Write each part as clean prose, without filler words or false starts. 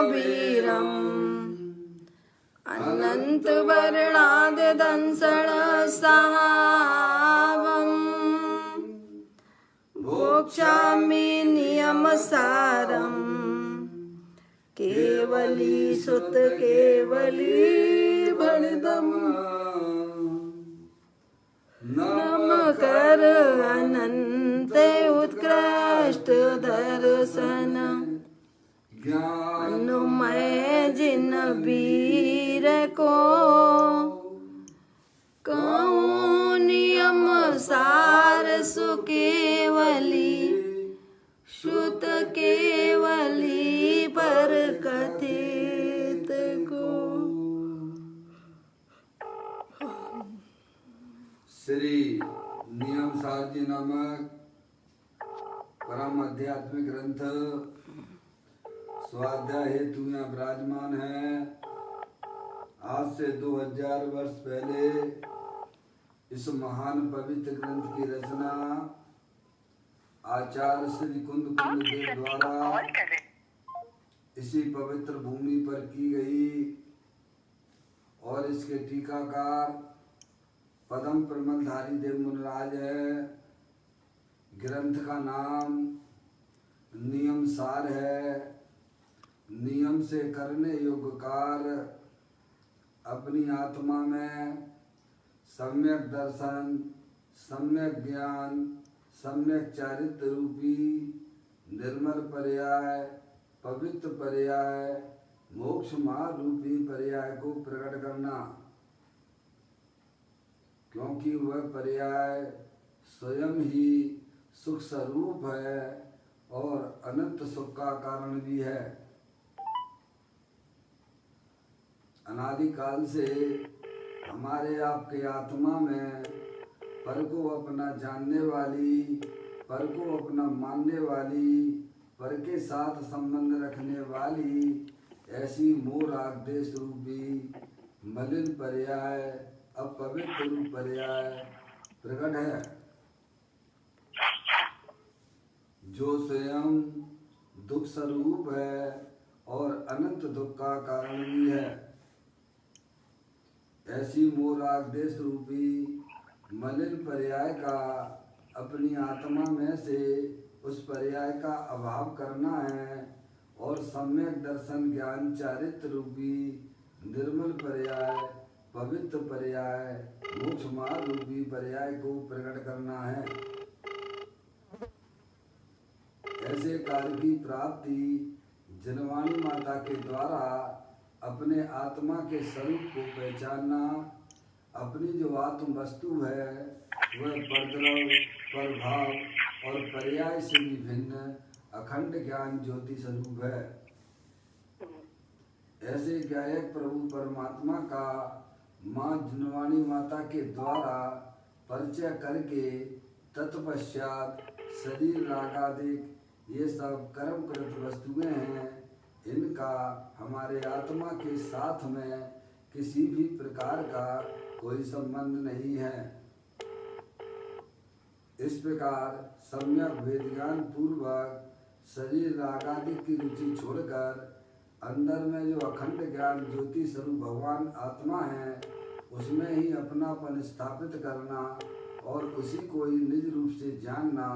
वीरम् अनन्तवर्णाद् दंसनसावम् भोक्ष्यामि नियमसारम् केवली सुत केवली भणिदम् नमकर अनंत उत्कृष्ट दर्शन ज्ञानमय जिन वीर को कहूँ नियम सार सुकेवली श्रुत केवली पर कथित को। श्री नियम सार जी नामक परम आध्यात्मिक ग्रंथ स्वाध्याय हेतु यहाँ विराजमान है। आज से 2000 वर्ष पहले इस महान पवित्र ग्रंथ की रचना आचार्य श्री कुंद देव द्वारा इसी पवित्र भूमि पर की गई और इसके टीकाकार पदम प्रमलधारी देव मुनिराज है। ग्रंथ का नाम नियम सार है। नियम से करने योग्य कार्य अपनी आत्मा में सम्यक दर्शन, सम्यक ज्ञान, सम्यक चारित्र रूपी निर्मल पर्याय, पवित्र पर्याय, मोक्ष मार्ग रूपी पर्याय को प्रकट करना, क्योंकि वह पर्याय स्वयं ही सुख स्वरूप है और अनंत सुख का कारण भी है। अनादिकाल से हमारे आपके आत्मा में पर को अपना जानने वाली, पर को अपना मानने वाली, पर के साथ संबंध रखने वाली ऐसी मोर आदेश रूपी मलिन पर्याय, अपवित्र रूप पर्याय प्रकट है, जो स्वयं दुख स्वरूप है और अनंत दुख का कारण भी है। ऐसी मोरागदेश रूपी मलिन पर्याय का अपनी आत्मा में से उस पर्याय का अभाव करना है और सम्यक दर्शन ज्ञान चारित्र रूपी निर्मल पर्याय, पवित्र पर्याय, मोक्ष मार्ग रूपी पर्याय को प्रकट करना है। ऐसे कार्य की प्राप्ति जनवाणी माता के द्वारा अपने आत्मा के स्वरूप को पहचानना, अपनी जो आत्म वस्तु है वह परद्रव, प्रभाव और पर्याय से भी भिन्न अखंड ज्ञान ज्योति स्वरूप है। ऐसे गायक प्रभु परमात्मा का माँ जनवाणी माता के द्वारा परिचय करके तत्पश्चात शरीर रागादिक ये सब कर्मकृत वस्तुएं हैं, इनका हमारे आत्मा के साथ में किसी भी प्रकार का कोई संबंध नहीं है। इस प्रकार सम्यक वेद ज्ञान पूर्वक शरीर रागादि की रुचि छोड़कर अंदर में जो अखंड ज्ञान ज्योति स्वरूप भगवान आत्मा है उसमें ही अपनापन स्थापित करना और उसी को ही निज रूप से जानना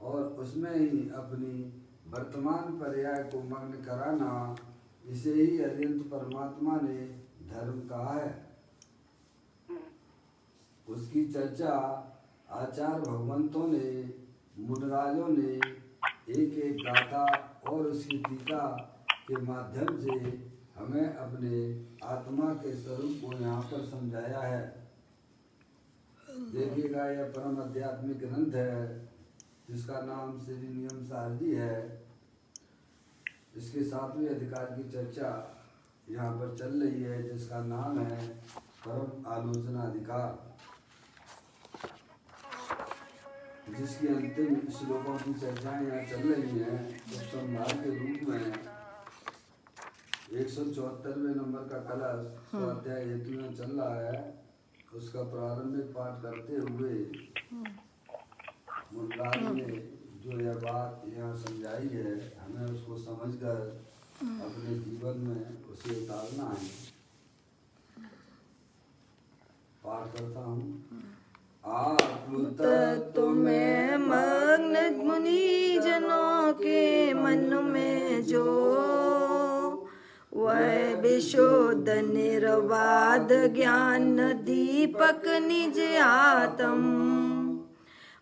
और उसमें ही अपनी वर्तमान पर्याय को मग्न कराना, इसे ही अनंत परमात्मा ने धर्म कहा है। उसकी चर्चा आचार्य भगवंतों ने, मुनिराजों ने एक एक गाथा और उसकी टीका के माध्यम से हमें अपने आत्मा के स्वरूप को यहाँ पर समझाया है। देखिएगा, यह परम आध्यात्मिक ग्रंथ है जिसका नाम श्री नियम सार जी है। इसके 7वें अधिकार की चर्चा यहाँ पर चल रही है, जिसका नाम है परम आलोचना अधिकार, जिसकी अंतिम श्लोकों की चर्चाएं यहाँ चल रही हैं। उपसंहार के रूप में 174वें नंबर का कलश स्वाध्याय हेतु में चल रहा है। उसका प्रारंभिक पाठ करते हुए मुनिराज ने जो यह बात यहाँ समझाई है, हमें उसको समझकर अपने जीवन में उसे उतारना है। पाठ करता हूँ। आत्म तत्व में मग्न मुनि जनों के मन में जो वह विशुद्ध निर्बाध ज्ञान दीपक निज आत्म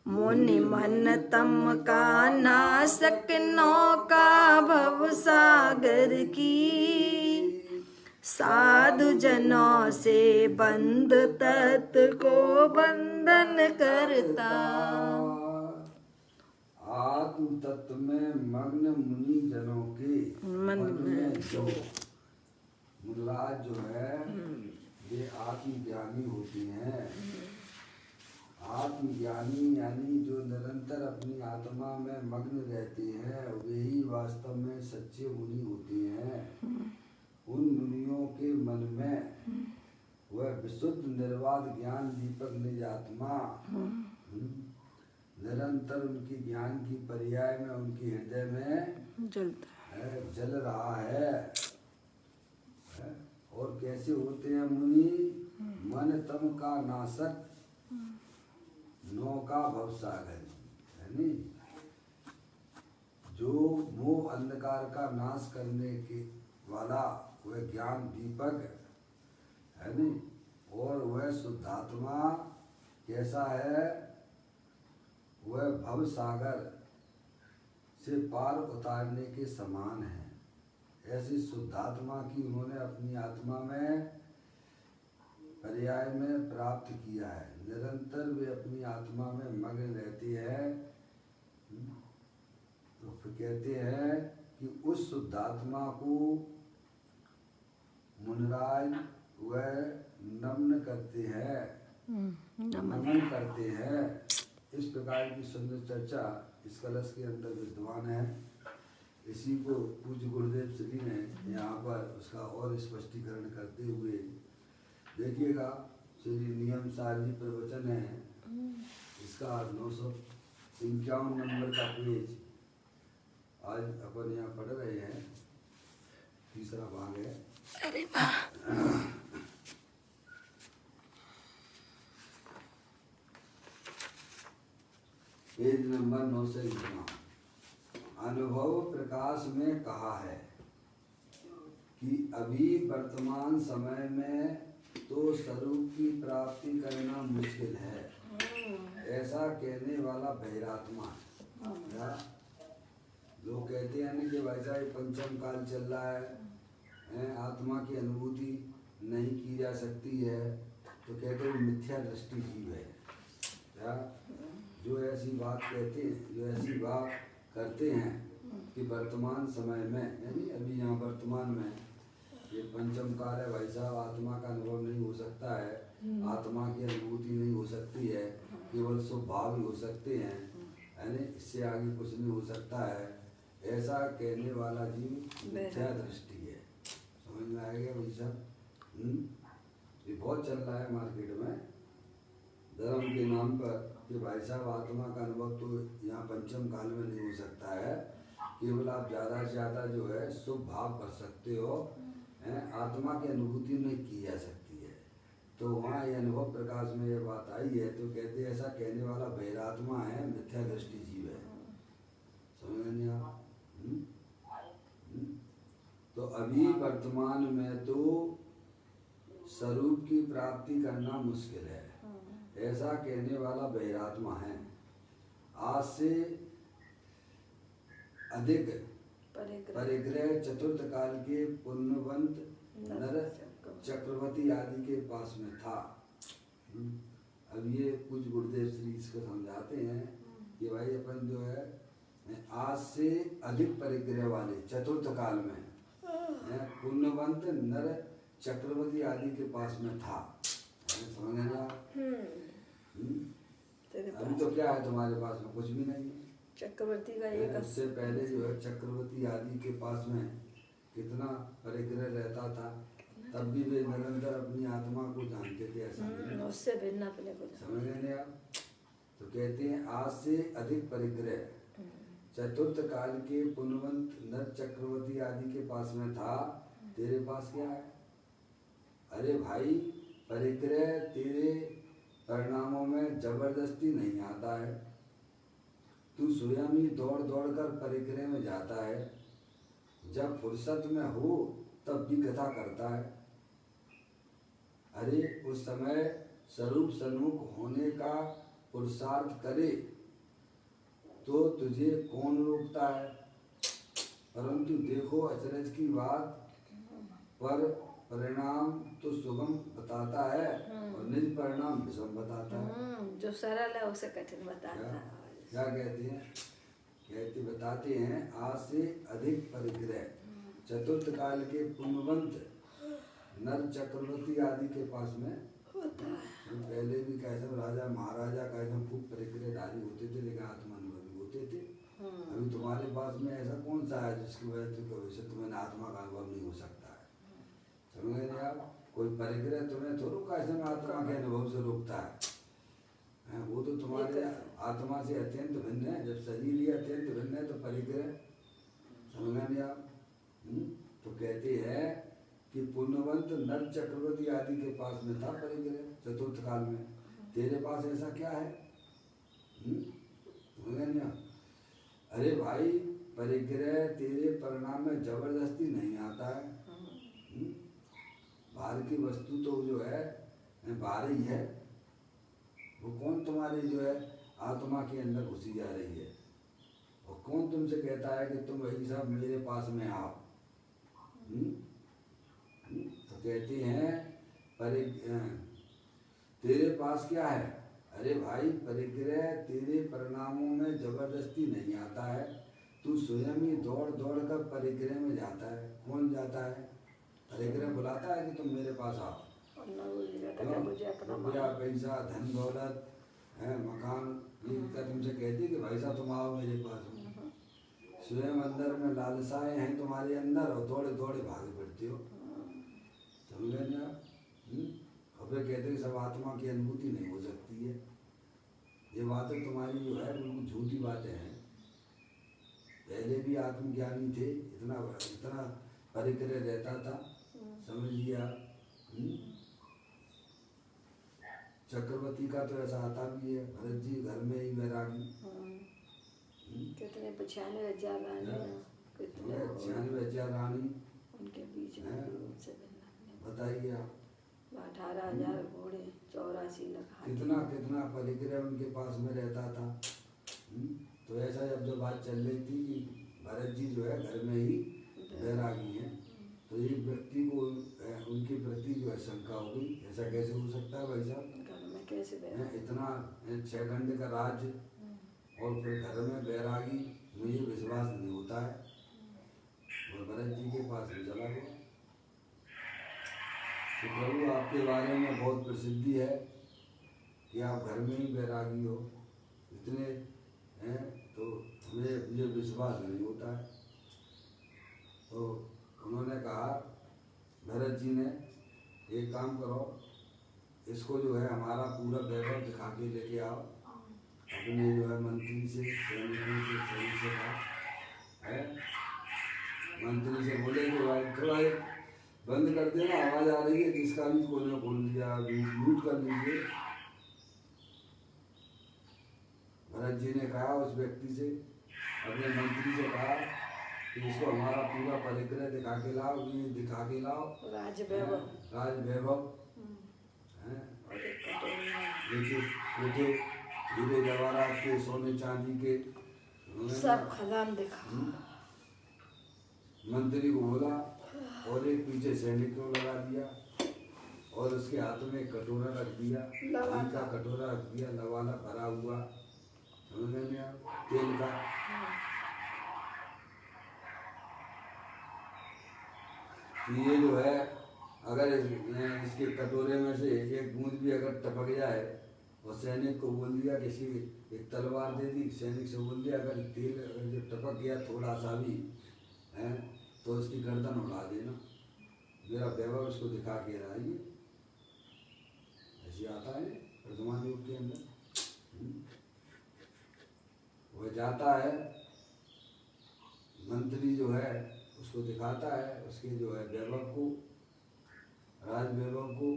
मुनि मन तम का नासक नौका भव सागर की साधु जनों से बंध तत्व को बंधन करता। आत्म तत्व में मग्न मुनि जनों के मन में जो मुनिराज जो है ये आत्मज्ञानी होती हैं। आत्मज्ञानी यानी जो निरंतर अपनी आत्मा में मग्न रहते हैं वही वास्तव में सच्चे मुनि होते हैं। उन मुनियों के मन में वह विशुद्ध निर्वाध ज्ञान दीपक निज आत्मा निरंतर उनकी ज्ञान की पर्याय में उनके हृदय में जल रहा है। और कैसे होते हैं मुनि? मन तम का नाशक नौका भवसागर, यानी जो मोह अंधकार का नाश करने के वाला वह ज्ञान दीपक है नी। और वह शुद्धात्मा कैसा है? वह भव सागर से पार उतारने के समान है। ऐसी शुद्धात्मा की उन्होंने अपनी आत्मा में पर्याय में प्राप्त किया है। निरंतर वे अपनी आत्मा में मग्न रहती है। तो फिर कहते हैं कि उस शुद्धात्मा को मुनिराज वह नमन करते हैं, नमन करते हैं। इस प्रकार की सुंदर चर्चा इस कलश के अंदर विद्वान है। इसी को पूज्य गुरुदेव श्री ने यहाँ पर उसका और स्पष्टीकरण करते हुए देखिएगा। श्री नियम सार जी प्रवचन है, इसका 951 नंबर का पेज आज अपन यहाँ पढ़ रहे हैं। तीसरा भाग है। अरे वाह। Page number 951। अनुभव प्रकाश में कहा है कि अभी वर्तमान समय में तो स्वरूप की प्राप्ति करना मुश्किल है, ऐसा कहने वाला बहिरात्मा है। लोग कहते हैं कि भाई साहब पंचम काल चल रहा है, आत्मा की अनुभूति नहीं की जा सकती है, तो कहते हैं मिथ्या दृष्टि जीव है। क्या जो ऐसी बात कहते हैं, जो ऐसी बात करते हैं कि वर्तमान समय में यानी अभी यहाँ वर्तमान में ये पंचम काल है भाई साहब, आत्मा का अनुभव नहीं हो सकता है, आत्मा की अनुभूति नहीं हो सकती है, केवल स्वभाव ही हो सकते हैं, यानी इससे आगे कुछ नहीं हो सकता है, ऐसा कहने वाला जीव मिथ्या दृष्टि है। समझ में आएगा भाई साहब? ये बहुत चल रहा है मार्केट में धर्म के नाम पर कि भाई साहब आत्मा का अनुभव तो यहाँ पंचम काल में नहीं हो सकता है, केवल आप ज़्यादा से ज़्यादा जो है शुभ भाव कर सकते हो, आत्मा की अनुभूति नहीं की जा सकती है। तो वहाँ ये अनुभव प्रकाश में ये बात आई है। तो कहते ऐसा कहने वाला बहिरात्मा है, मिथ्या दृष्टि जीव है। समझ नहीं आप? तो अभी वर्तमान में तो स्वरूप की प्राप्ति करना मुश्किल है, ऐसा कहने वाला बहिरात्मा है। आज से अधिक परिग्रह चतुर्थ काल के पुण्यवंत नर चक्रवर्ती आदि के पास में था। अब ये कुछ गुरुदेव श्री इसको समझाते हैं कि भाई अपन जो है आज से अधिक परिग्रह वाले चतुर्थ काल में पुण्यवंत नर चक्रवर्ती आदि के पास में था। समझ ना? अभी तो क्या है तुम्हारे पास में? कुछ भी नहीं है। चक्रवर्ती का एक उससे पहले जो है चक्रवर्ती आदि के पास में कितना परिग्रह रहता था, तब भी वे निरंतर अपनी आत्मा को जानते थे। ऐसा नहीं, उससे भिन्न अपने को समझ नहीं आप? तो कहते हैं आज से अधिक परिग्रह चतुर्थ काल के पुण्यवंत नर चक्रवर्ती आदि के पास में था, तेरे पास क्या है? अरे भाई, परिग्रह तेरे परिणामों में जबरदस्ती नहीं आता है, तू स्वयं ही दौड़ दौड़ कर परिग्रह में जाता है। जब फुर्सत में हो तब भी कथा करता है। अरे उस समय स्वरूप सन्मुख होने का पुरुषार्थ करे तो तुझे कौन रोकता है? परंतु देखो अचरज की बात, पर परिणाम तो सुगम बताता है और निज परिणाम विषम बताता है। जो सरल है उसे कठिन बताता है। क्या कहते हैं? कहते बताते हैं, आज से अधिक परिग्रह चतुर्थ काल के पुण्यवंत नर चक्रवर्ती आदि के पास में होता है। पहले भी कैसे राजा महाराजा कैसे खूब परिग्रहधारी होते थे, लेकिन आत्मानुभवी होते थे। अभी तुम्हारे पास में ऐसा कौन सा है जिसकी वजह से भविष्य तुम्हें आत्मा का अनुभव नहीं हो सकता है? समझ गए आप? कोई परिग्रह तुम्हें थोड़ा कैसे में आत्मा के अनुभव से रोकता है? वो तो तुम्हारे आत्मा से अत्यंत भिन्न है। जब शरीर ही अत्यंत भिन्न है तो परिग्रह, समझ गए आप? तो कहते हैं कि पुण्यवंत नर चक्रवर्ती आदि के पास में था परिग्रह चतुर्थ काल में, तेरे पास ऐसा क्या है? अरे भाई, परिग्रह तेरे परिणाम में जबरदस्ती नहीं आता है। बाहर की वस्तु तो जो है बाहर ही है, वो कौन तुम्हारे जो है आत्मा के अंदर घुसी जा रही है? और कौन तुमसे कहता है कि तुम वही सब मेरे पास में आओ? तो कहते हैं तेरे पास क्या है? अरे भाई, परिग्रह तेरे परिणामों में जबरदस्ती नहीं आता है, तू स्वयं ही दौड़ दौड़ कर परिग्रह में जाता है। कौन जाता है? परिग्रह बुलाता है कि तुम मेरे पास आओ। रुपया पैसा धन दौलत है मकान ये तुमसे कहती कि भाई साहब तुम आओ मेरे पास। स्वयं अंदर में लालसाएं हैं तुम्हारे अंदर और दौड़े दौड़े भागे पड़ते हो। समझ गए ना? और फिर कहते हैं सब आत्मा की अनुभूति नहीं हो सकती है। ये बातें तुम्हारी जो है बिल्कुल झूठी बातें हैं। पहले भी आत्मज्ञानी थे, इतना इतना परिग्रह रहता था, समझ लिया। चक्रवर्ती का तो ऐसा आता भी है, भरत जी घर में ही वैरागी। कितने 95,000 रानी, कितने 96,000 रानी उनके बीच में बताइए आप। 18,000 घोड़े, 84 लाख। कितना कितना परिग्रह उनके पास में रहता था। तो ऐसा जब बात चल रही थी कि भरत जी जो है घर में ही वैरागी हैं, तो एक व्यक्ति को उनके प्रति जो है शंका हो गई, ऐसा कैसे हो सकता है भाई साहब? घर में कैसे इतना 6 खंड का राज्य और फिर घर में बैरागी, मुझे विश्वास नहीं होता है। और भरत जी के पास में चला गया। तो प्रभु आपके बारे में बहुत प्रसिद्धि है कि आप घर में ही बैरागी हो, इतने हैं, तो मुझे विश्वास नहीं होता है। तो उन्होंने कहा, भरत जी ने, एक काम करो, इसको जो है हमारा पूरा वैभव दिखा के लेके आओ। अपने जो है मंत्री से, सैनिकों से, सही से कहा है। मंत्री से बोले कि भाई थोड़ा बंद कर देना, आवाज आ रही है, जिसका भी कोने खोल दिया, म्यूट कर लीजिए। भरत जी ने कहा उस व्यक्ति से, अपने मंत्री से कहा कि इसको हमारा पूरा परिग्रह दिखा के लाओ, ये दिखा के लाओ, राज वैभव, राज वैभव देखिए, मुझे हीरे जवाहरात के, सोने चांदी के सब खदान दिखा। मंत्री को बोला और एक पीछे सैनिक को लगा दिया और उसके हाथ में कटोरा रख दिया, घी का कटोरा रख दिया, लवाला भरा हुआ, समझ में आप, तेल का। ये जो है अगर इसके कटोरे में से एक बूंद भी अगर टपक जाए, और सैनिक को बोल दिया कि इसकी एक तलवार दे दी, सैनिक से बोल दिया अगर तेल अगर जो टपक गया थोड़ा सा भी है तो उसकी गर्दन उड़ा देना, मेरा वैभव इसको दिखा के आइए। ऐसे आता है वर्तमान युग के अंदर। वह जाता है मंत्री जो है उसको दिखाता है उसके जो है वैभव को, राज वैभव को,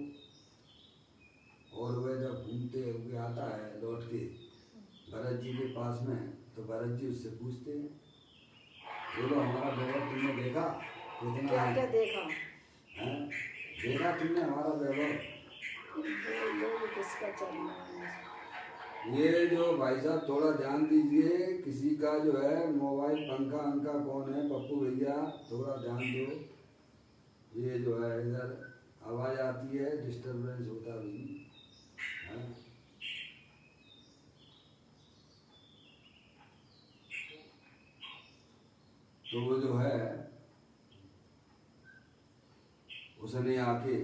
और वह जब घूमते हुए आता है लौट के भरत जी के पास में, तो भरत जी उससे पूछते हैं, बोलो हमारा वैभव तुमने देखा कितना क्या है? क्या देखा? हैं? देखा तुमने हमारा वैभव? लोग किसका चलना है? ये जो भाई साहब थोड़ा ध्यान दीजिए, किसी का जो है मोबाइल पंखा अंका कौन है, पप्पू भैया थोड़ा ध्यान दो। ये जो है इधर आवाज़ आती है, डिस्टरबेंस होता भी है। तो वो जो है उसने आके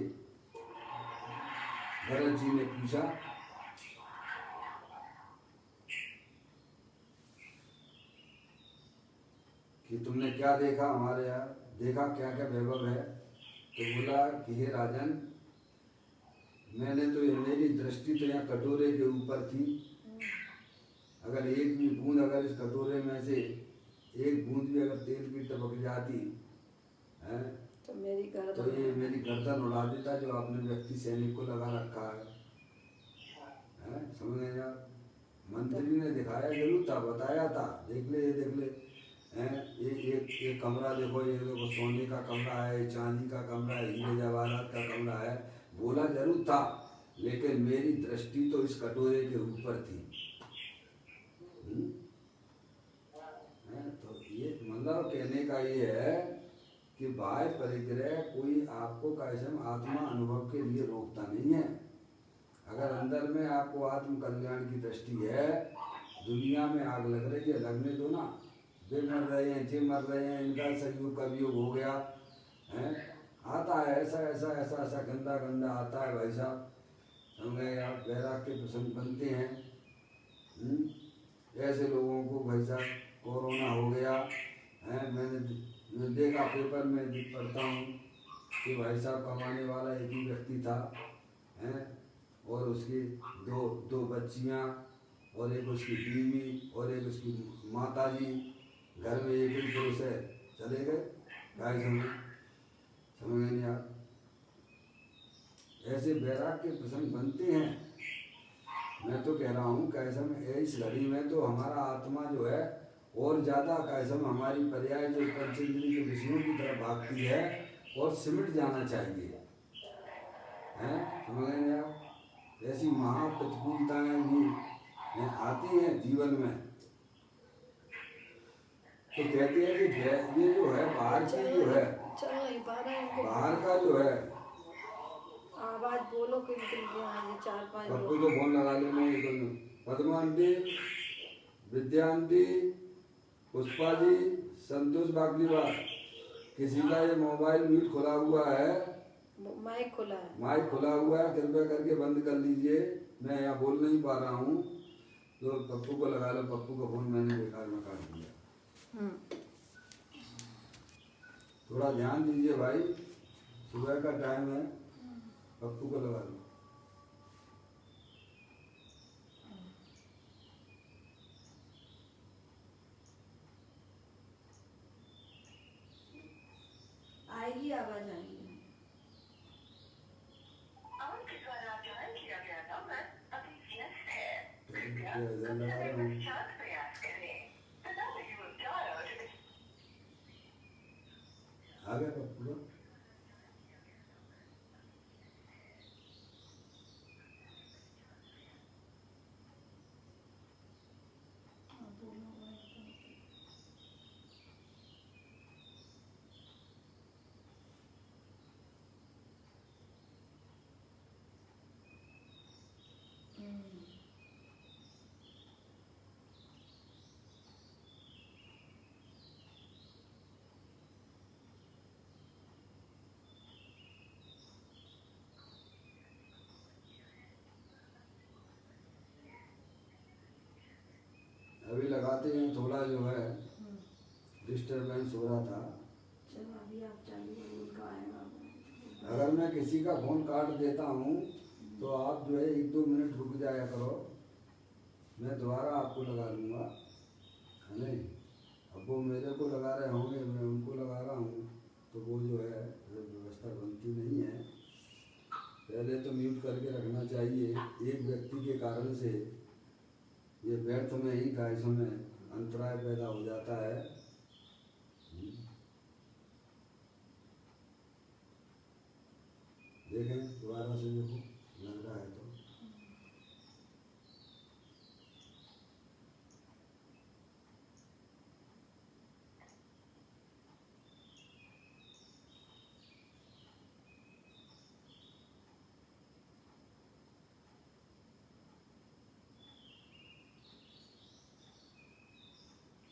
भरत जी ने पूछा कि तुमने क्या देखा हमारे यहाँ, देखा क्या क्या वैभव है? तो बोला कि हे राजन, मैंने तो मेरी दृष्टि तो यहाँ कटोरे के ऊपर थी, अगर एक भी बूंद अगर इस कटोरे में से एक बूंद भी अगर तेल की टपक जाती है तो मेरी तो ये मेरी गर्दन उड़ा देता जो आपने व्यक्ति सैनिक को लगा रखा है। समझ गए आप? मंत्री ने दिखाया जरूर था, बताया था, देख ले ये देख ले, ये कमरा देखो, ये देखो सोने का कमरा है, चांदी का कमरा है, हीरे जवाहरात का कमरा है, बोला जरूर था, लेकिन मेरी दृष्टि तो इस कटोरे के ऊपर थी। तो ये मतलब कहने का ये है कि बाह्य परिग्रह कोई आपको कैसे आत्मा अनुभव के लिए रोकता नहीं है। अगर अंदर में आपको आत्म कल्याण की दृष्टि है, दुनिया में आग लग रही है, लगने दो ना, वे मर रहे हैं, जे मर रहे हैं, इनका संयोग का वियोग हो गया है, आता है ऐसा ऐसा ऐसा ऐसा गंदा गंदा आता है भाई साहब, समझे आप? वैराग के प्रसंग बनते हैं। ऐसे लोगों को भाई साहब कोरोना हो गया है, मैंने देखा पेपर में पढ़ता हूँ कि भाई साहब कमाने वाला एक ही व्यक्ति था हैं, और उसकी दो बच्चियाँ और एक उसकी बीवी और एक उसकी माता जी, घर में एक ही पुरुष है, चले गए। क्या समझ नहीं आप? ऐसे वैराग के प्रसंग बनते हैं। मैं तो कह रहा हूँ कैसम इस घड़ी में तो हमारा आत्मा जो है और ज़्यादा कैसम हमारी पर्याय जो पंचेंद्रिय के विषयों की तरफ भागती है और सिमट जाना चाहिए, हैं? समझ गए आप? ऐसी महाप्रतिकूलताएं भी आती हैं जीवन में, तो कहते हैं कि ये जो है बाहर की जो है, चल नहीं पा रहा है, बाहर का जो है, आवाज बोलो कि 4-5 पप्पू को फोन लगा लेना, पद्मा आंटी, विद्या आंटी, पुष्पा जी, संतोष बागलीवाल, किसी का ये मोबाइल म्यूट खुला हुआ है, माइक खुला है, माइक खुला हुआ है, कृपया करके बंद कर लीजिए, मैं यहाँ बोल नहीं पा रहा हूँ, तो पप्पू को लगा लो। पप्पू का फोन मैंने बेकार में काट दिया। थोड़ा ध्यान दीजिए भाई, सुबह का टाइम है, पप्पू को लगा लो। आएगी आवाज आएगी। आपके द्वारा डायल किया गया नंबर अभी व्यस्त है, कृपया लगा रहा हूँ। पश्चात प्रयास करें। The number you have dialed is आ गया पप्पू? अभी लगाते हैं, थोड़ा जो है डिस्टरबेंस हो रहा था। चलो अभी आप चाहिए उनका आएगा। अगर मैं किसी का फोन काट देता हूँ तो आप जो है 1-2 मिनट रुक जाया करो, मैं दोबारा आपको लगा लूँगा, है नहीं? अब वो मेरे को लगा रहे होंगे, मैं उनको लगा रहा हूँ, तो वो जो है व्यवस्था बनती नहीं है। पहले तो म्यूट करके रखना चाहिए। एक व्यक्ति के कारण से ये व्यर्थ में ही कार्यों में अंतराय पैदा हो जाता है। देखें दोबारा से, देखो लग रहा है तो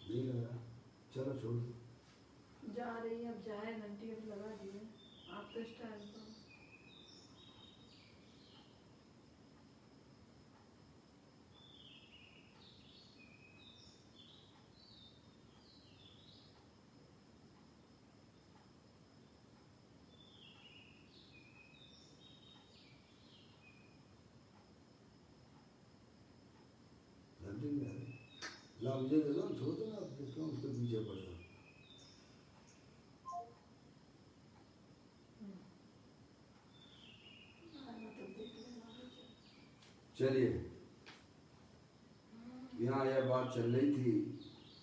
नहीं लग रहा। चलो छोड़ दो। जा रही है, अब जाए, घंटी अभी लगा दिए आप तो स्टाइल को। घंटे नहीं आ रही। ला मुझे दे दो, छोड़ दो ना, अब क्यों उसके पीछे पड़ रहा। चलिए, यहाँ यह बात चल रही थी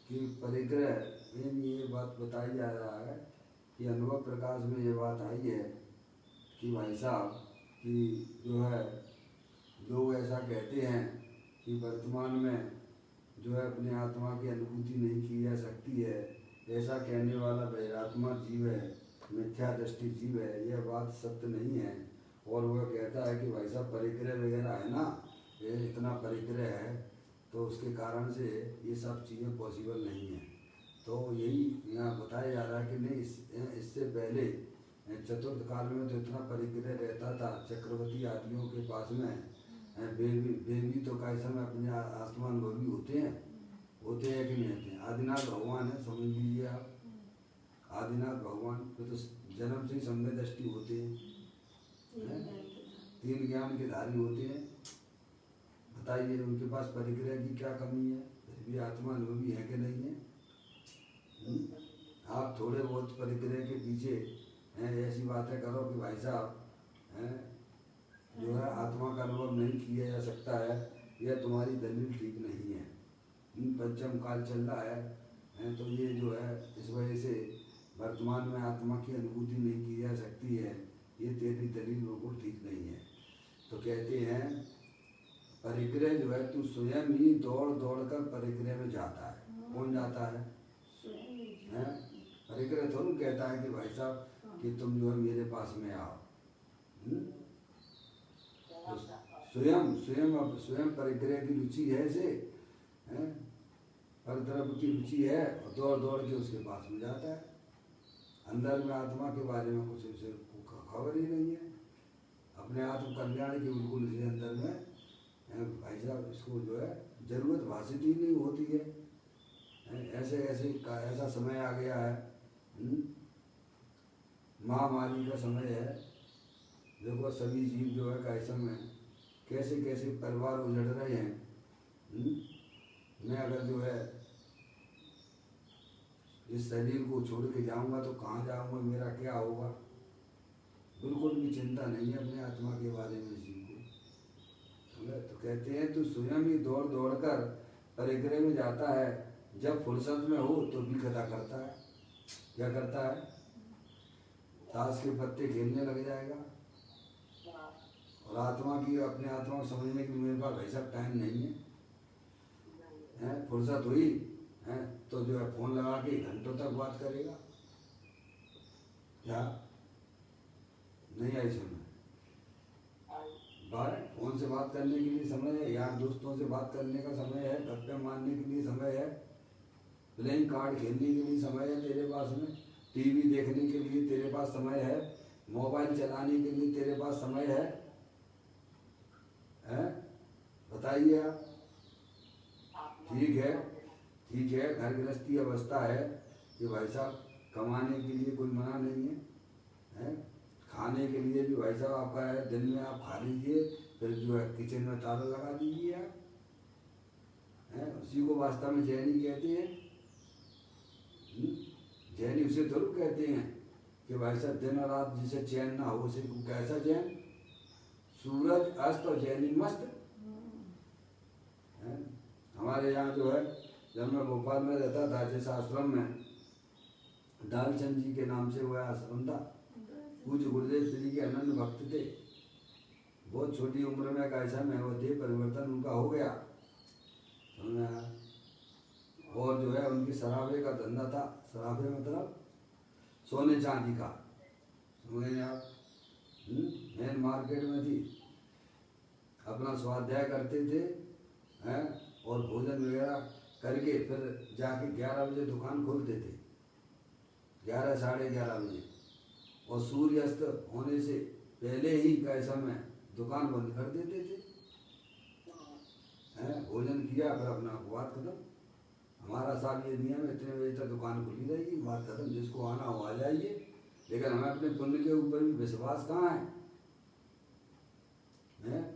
कि परिग्रह में ये बात बताई जा रहा है कि अनुभव प्रकाश में ये बात आई है कि भाई साहब कि जो है लोग ऐसा कहते हैं कि वर्तमान में जो है अपने आत्मा की अनुभूति नहीं की जा सकती है। ऐसा कहने वाला बहिरात्मा जीव है, मिथ्या दृष्टि जीव है। यह बात सत्य नहीं है। और वह कहता है कि भाई साहब परिग्रह वगैरह है ना, ये इतना परिग्रह है तो उसके कारण से ये सब चीज़ें पॉसिबल नहीं है। तो यही यहाँ बताया जा रहा है कि नहीं, इससे पहले चतुर्थ काल में तो इतना परिग्रह रहता था चक्रवर्ती आदियों के पास में। वे भी तो कई समय अपने आत्मानुभवी होते हैं कि नहीं होते हैं। आदिनाथ भगवान है, समझ लीजिए आप, आदिनाथ भगवान वे तो जन्म से ही सम्य दृष्टि होते हैं, तीन ज्ञान के धारी होते हैं। बताइए उनके पास परिग्रह की क्या कमी है? फिर भी आत्मानुभवी है कि नहीं है? आप थोड़े बहुत परिग्रह के पीछे ऐसी बातें करो कि भाई साहब जो है आत्मा का अनुभव नहीं किया जा सकता है, यह तुम्हारी दलील ठीक नहीं है। पंचम काल चल रहा है तो ये जो है इस वजह से वर्तमान में आत्मा की अनुभूति नहीं की जा सकती है, ये तेरी दलील बिल्कुल ठीक नहीं है। तो कहते हैं परिग्रह जो है तू स्वयं ही दौड़ दौड़ कर परिग्रह में जाता है। कौन जाता है? परिग्रह थोड़ा कहता है कि भाई साहब कि तुम जो है मेरे पास में आओ। स्वयं परिग्रह की रुचि है से परद्रव्य की रुचि है और दौड़ दौड़ के उसके पास में जाता है। अंदर में आत्मा के बारे में कुछ उसे खबर ही नहीं है। अपने आत्म कल्याण की बिल्कुल इसी अंदर में भाई साहब इसको जो है जरूरत भाषित ही नहीं होती है। ऐसा समय आ गया है, महामारी का समय है। देखो सभी जीव जो है कैसे में कैसे कैसे परिवार उजड़ रहे हैं। मैं अगर जो है इस शरीर को छोड़ के जाऊंगा तो कहाँ जाऊंगा, मेरा क्या होगा? बिल्कुल भी चिंता नहीं है अपने आत्मा के बारे में जीव को। तो कहते हैं तू स्वयं ही दौड़ दौड़ कर परिग्रह में जाता है, जब फुर्सत में हो तो भी कथा करता है। क्या करता है? ताश के पत्ते खेलने लग जाएगा। और आत्मा की अपने आत्मा को समझने के लिए मेरे पास वैसा टाइम नहीं है। फुर्सत हुई है तो जो है फोन लगा के घंटों तक बात करेगा। क्या नहीं आई समय? फोन से बात करने के लिए समय है, यार दोस्तों से बात करने का समय है, गप्पे मारने के लिए समय है, प्लेइंग कार्ड खेलने के लिए समय है तेरे पास में, टीवी देखने के लिए तेरे पास समय है, मोबाइल चलाने के लिए तेरे पास समय है? बताइए आप। ठीक है घर गृहस्थी अवस्था है कि भाई साहब कमाने के लिए कोई मना नहीं है, खाने के लिए भी भाई साहब आपका है, दिन में आप खा लीजिए, फिर जो है किचन में ताला लगा दीजिए आप। उसी को वास्तव में चैनी कहते हैं। जैनी उसे जरूर कहते हैं कि भाई साहब दिन और रात जिसे चैन ना हो उसे कैसा चैन, सूरज अस्त और जैनी मस्त है। हमारे यहाँ जो है, जब मैं भोपाल में रहता था जिस आश्रम में, दालचंद जी के नाम से वह आश्रम था, पूज्य गुरुदेव श्री के अनन्य भक्त थे। बहुत छोटी उम्र में कैसा में वो थे, परिवर्तन उनका हो गया। और जो है उनकी शराबे का धंधा था, शराबे मतलब सोने चांदी का, समझे आप, मेन मार्केट में थी। अपना स्वाध्याय करते थे हैं, और भोजन वगैरह करके फिर जाके 11 बजे दुकान खोलते थे, 11 साढ़े 11 बजे, और सूर्यास्त होने से पहले ही कैसा में दुकान बंद कर देते थे हैं। भोजन किया फिर अपना बात खत्म। हमारा साहब ये नियम है, इतने बजे तक दुकान खुली रहेगी, बात खत्म, जिसको आना हो आ जाइए। लेकिन हमें अपने पुण्य के ऊपर भी विश्वास कहाँ है?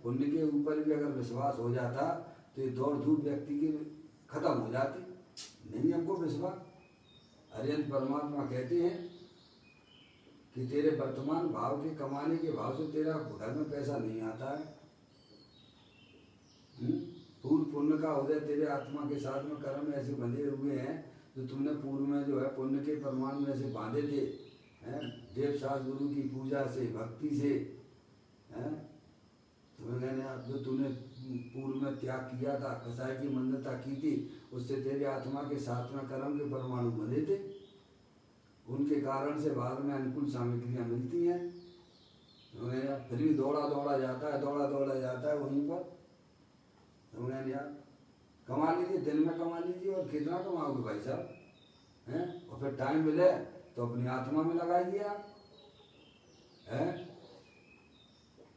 पुण्य के ऊपर भी अगर विश्वास हो जाता तो ये दौड़ धूप व्यक्ति की खत्म हो जाती। नहीं हमको विश्वास। अरिहंत परमात्मा कहते हैं कि तेरे वर्तमान भाव के कमाने के भाव से तेरा घर में पैसा नहीं आता है। पूर्व पुण्य का उदय तेरे आत्मा के साथ में कर्म ऐसे बंधे हुए हैं जो तुमने पूर्व में जो है पुण्य के प्रमाण में ऐसे बांधे थे हैं, देव शास्त्र गुरु की पूजा से, भक्ति से हैं। तुम्हें आप जो तूने पूर्व में त्याग किया था, कसाई की मंदता की थी, उससे तेरे आत्मा के साथ में कर्म के परमाणु बंधे थे। उनके कारण से बाद में अनुकूल सामग्रियाँ मिलती हैं। फिर भी दौड़ा दौड़ा जाता है, दौड़ा दौड़ा जाता है वहीं पर। समझे नहीं आप? कमा लीजिए, दिन में कमा लीजिए, और कितना कमाओगे भाई साहब हैं? और फिर टाइम मिले तो अपनी आत्मा में लगाइए आप हैं।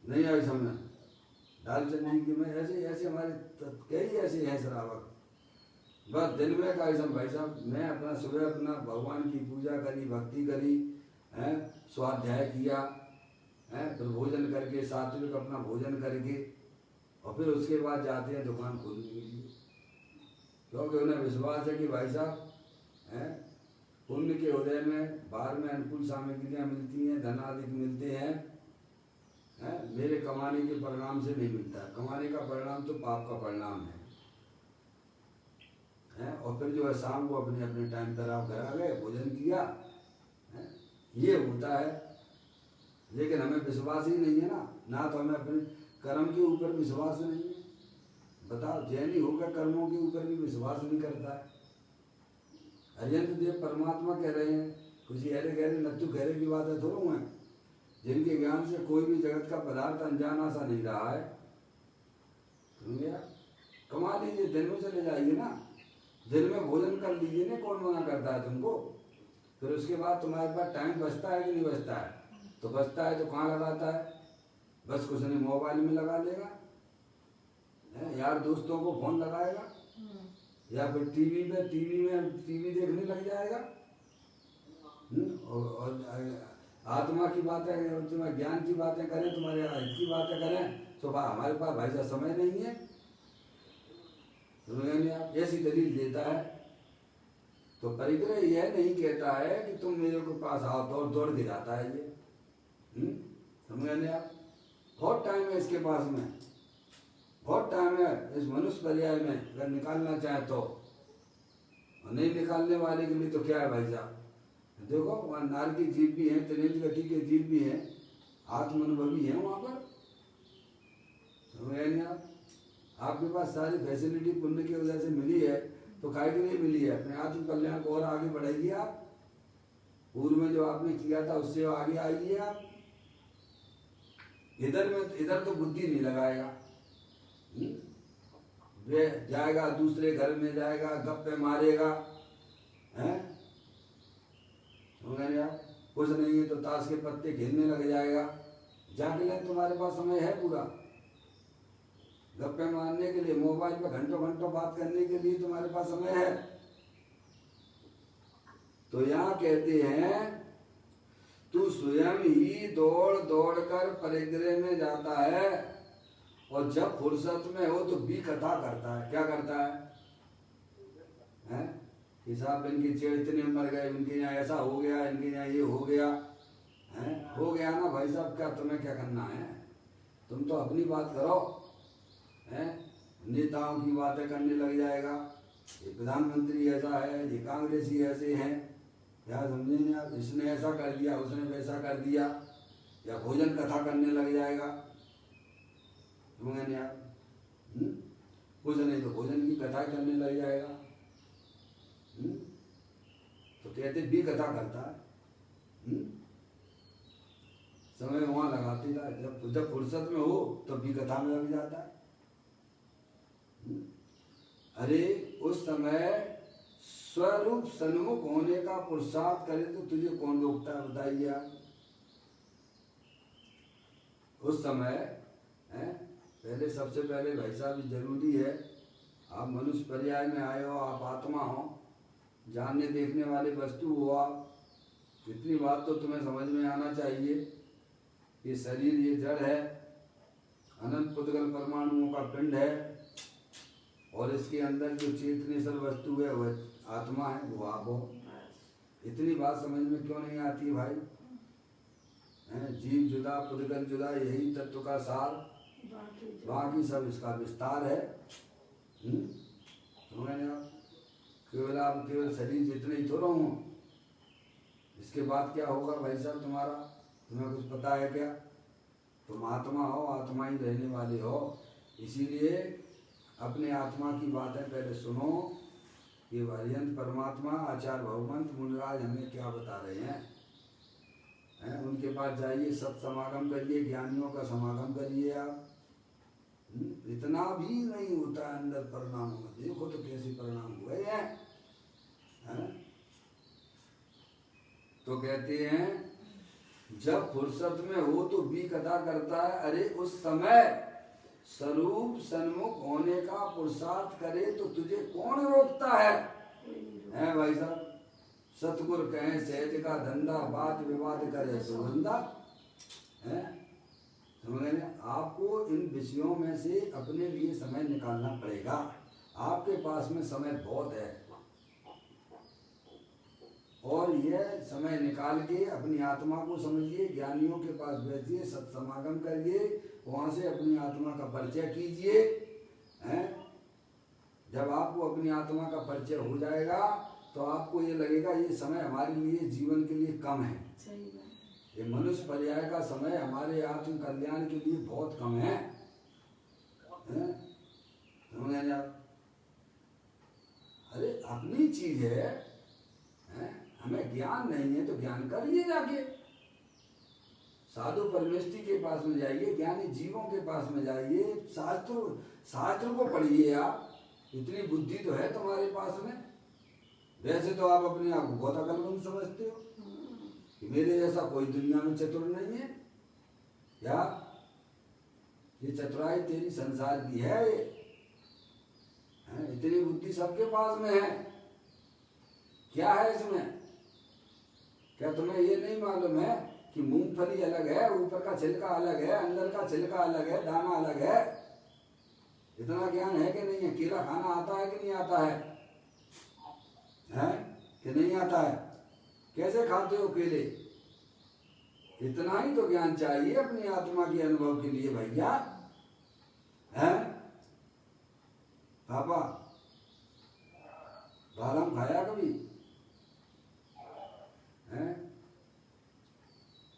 नहीं आई समझ? दालचंद जी की में ऐसे ऐसे हमारे कई ऐसे हैं श्रावक, बस दिन में का ऐसा भाई साहब, मैं अपना सुबह अपना भगवान की पूजा करी, भक्ति करी हैं, स्वाध्याय किया हैं, फिर भोजन करके सात्विक अपना भोजन करके, और फिर उसके बाद जाते हैं दुकान खोलने के लिए, क्योंकि उन्हें विश्वास है कि भाई साहब हैं, पुण्य के उदय में बाहर में अनुकूल सामग्रियाँ मिलती हैं, धन आदि मिलते हैं, मेरे कमाने के परिणाम से नहीं मिलता। कमाने का परिणाम तो पाप का परिणाम है। और फिर जो है शाम को अपने अपने टाइम पर आप घर आ गए, भोजन किया है, ये होता है। लेकिन हमें विश्वास ही नहीं है ना तो हमें अपने कर्म के ऊपर विश्वास नहीं है। बताओ, जैनी होकर कर्मों के ऊपर भी विश्वास नहीं करता है। अरिहंत देव परमात्मा कह रहे हैं, कुछ ऐरे गहरे नत्थु गहरे की बात है थोड़ा हुआ, जिनके ज्ञान से कोई भी जगत का पदार्थ अनजाना सा नहीं रहा है। समझे? कमा लीजिए, दिन में चले जाइए ना, दिन में भोजन कर लीजिए ना, कौन मना करता है तुमको? फिर उसके बाद तुम्हारे पास टाइम बचता है कि नहीं बचता है? तो बचता है तो कहाँ लगाता है? बस कुछ नहीं, मोबाइल में लगा लेगा, यार दोस्तों को फोन लगाएगा, या फिर टीवी देखने लग जाएगा। और आत्मा की बातें और तुम्हारे ज्ञान की बातें करें, तुम्हारे हित की बातें करें, तो हमारे पास भाई साहब समय नहीं है। समझ नहीं आप? ऐसी दलील देता है। तो परिग्रह यह नहीं कहता है कि तुम मेरे को पास आओ, दौड़ दौड़ के जाता है ये। समझ नहीं आप? बहुत टाइम है इसके पास में, बहुत टाइम है इस मनुष्य पर्याय में, अगर निकालना चाहे तो। और नहीं निकालने वाले के लिए तो क्या है भाई साहब? देखो वहाँ नार की जीव भी है, त्रिनेत्र गति के जीव भी हैं, आत्मानुभवी हैं वहाँ पर। समझ नहीं आप? आपके पास सारी फैसिलिटी पुण्य की वजह से मिली है, तो काहे के लिए मिली है? अपने आत्म कल्याण को और आगे बढ़ाइए आप। पूर्व में जो आपने किया था उससे आगे आइए आप। इधर तो बुद्धि नहीं लगाएगा, वे जाएगा दूसरे घर में जाएगा, गप्पे मारेगा, हैं? समझ आप? कुछ नहीं है तो ताश के पत्ते खेलने लग जाएगा। जाके ले, तुम्हारे पास समय है पूरा गप्पे मारने के लिए, मोबाइल पर घंटों घंटों बात करने के लिए तुम्हारे पास समय है। तो यहाँ कहते हैं तू स्वयं ही दौड़ दौड़ कर परिग्रह में जाता है, और जब फुर्सत में हो तो भी कथा करता है। क्या करता है? कि साहब इनके चेड़ इतने मर गए, इनके यहाँ ऐसा हो गया, इनके यहाँ ये हो गया है। हो गया ना भाई साहब, क्या तुम्हें क्या करना है? तुम तो अपनी बात करो हैं। नेताओं की बातें करने लग जाएगा, ये प्रधानमंत्री ऐसा है, ये कांग्रेसी ऐसे हैं, या समझे नहीं आप, इसने ऐसा कर दिया, उसने वैसा कर दिया, या भोजन कथा करने लग जाएगा। समझे नहीं आप? कुछ नहीं तो भोजन की कथा करने लग जाएगा। तो कहते भी कथा करता है। समय वहां लगाते था, जब फुर्सत में हो तब भी कथा में लग जाता है। अरे उस समय स्वरूप सन्मुख होने का पुरुषार्थ करे तो तुझे कौन रोकता है, बताइए आप। उस समय है, पहले सबसे पहले भाई साहब जरूरी है, आप मनुष्य पर्याय में आए हो, आप आत्मा हो, जानने देखने वाले वस्तु हो आप। इतनी बात तो तुम्हें समझ में आना चाहिए, ये शरीर ये जड़ है, अनंत पुद्गल परमाणुओं का पिंड है, और इसके अंदर जो चेतनेश्वर वस्तु है वह आत्मा है, वो आप हो। इतनी बात समझ में क्यों नहीं आती भाई? जीव जुदा पुद्गल जुदा, यही तत्व का सार, बाकी सब इसका विस्तार है। समझे आप? केवल आप केवल शरीर जितने ही थोड़ा हूँ, इसके बाद क्या होगा भाई साहब तुम्हारा, तुम्हें कुछ पता है क्या? तुम आत्मा हो, आत्मा ही रहने वाले हो। इसीलिए अपने आत्मा की बातें पहले सुनो कि हरियंत परमात्मा आचार्य भगवंत मुनिराज हमें क्या बता रहे हैं। उनके पास जाइए, सत समागम करिए, ज्ञानियों का समागम करिए आप। इतना भी नहीं होता है अंदर परिणाम में, देखो तो कैसे परिणाम हुए हैं। तो कहते हैं जब फुर्सत में हो तो भी कथा करता है। अरे उस समय स्वरूप सन्मुख होने का पुरुषार्थ करे तो तुझे कौन रोकता है? हैं भाई साहब? सतगुर कहें सहज का धंधा, बात विवाद करे सुगंधा। है आपको इन विषयों में से अपने लिए समय निकालना पड़ेगा। आपके पास में समय बहुत है, और यह समय निकाल के अपनी आत्मा को समझिए, ज्ञानियों के पास बैठिए, सत्समागम करिए, वहाँ से अपनी आत्मा का परिचय कीजिए। हैं? जब आपको अपनी आत्मा का परिचय हो जाएगा तो आपको ये लगेगा ये समय हमारे लिए जीवन के लिए कम है। ये मनुष्य पर्याय का समय हमारे आत्म कल्याण के लिए बहुत कम है। समझे आप? अरे अपनी चीज है, हमें ज्ञान नहीं है तो ज्ञान करिए जाके, साधु परमेष्ठी के पास में जाइए, ज्ञानी जीवों के पास में जाइए, शास्त्र को पढ़िए आप। इतनी बुद्धि तो है तुम्हारे पास में। वैसे तो आप अपने आप को बहुत अकलमंद समझते हो कि मेरे जैसा कोई दुनिया में चतुर नहीं है। क्या ये चतुराई तेरी संसार की है? ये इतनी बुद्धि सबके पास में है। क्या है इसमें? क्या तुम्हें ये नहीं मालूम है कि मूंगफली अलग है, ऊपर का छिलका अलग है, अंदर का छिलका अलग है, दाना अलग है? इतना ज्ञान है कि नहीं है? केला खाना आता है कि नहीं आता है? कि नहीं आता है? कैसे खाते हो केले? इतना ही तो ज्ञान चाहिए अपनी आत्मा के अनुभव के लिए भैया। हैं पापा, बादाम खाया कभी? हैं?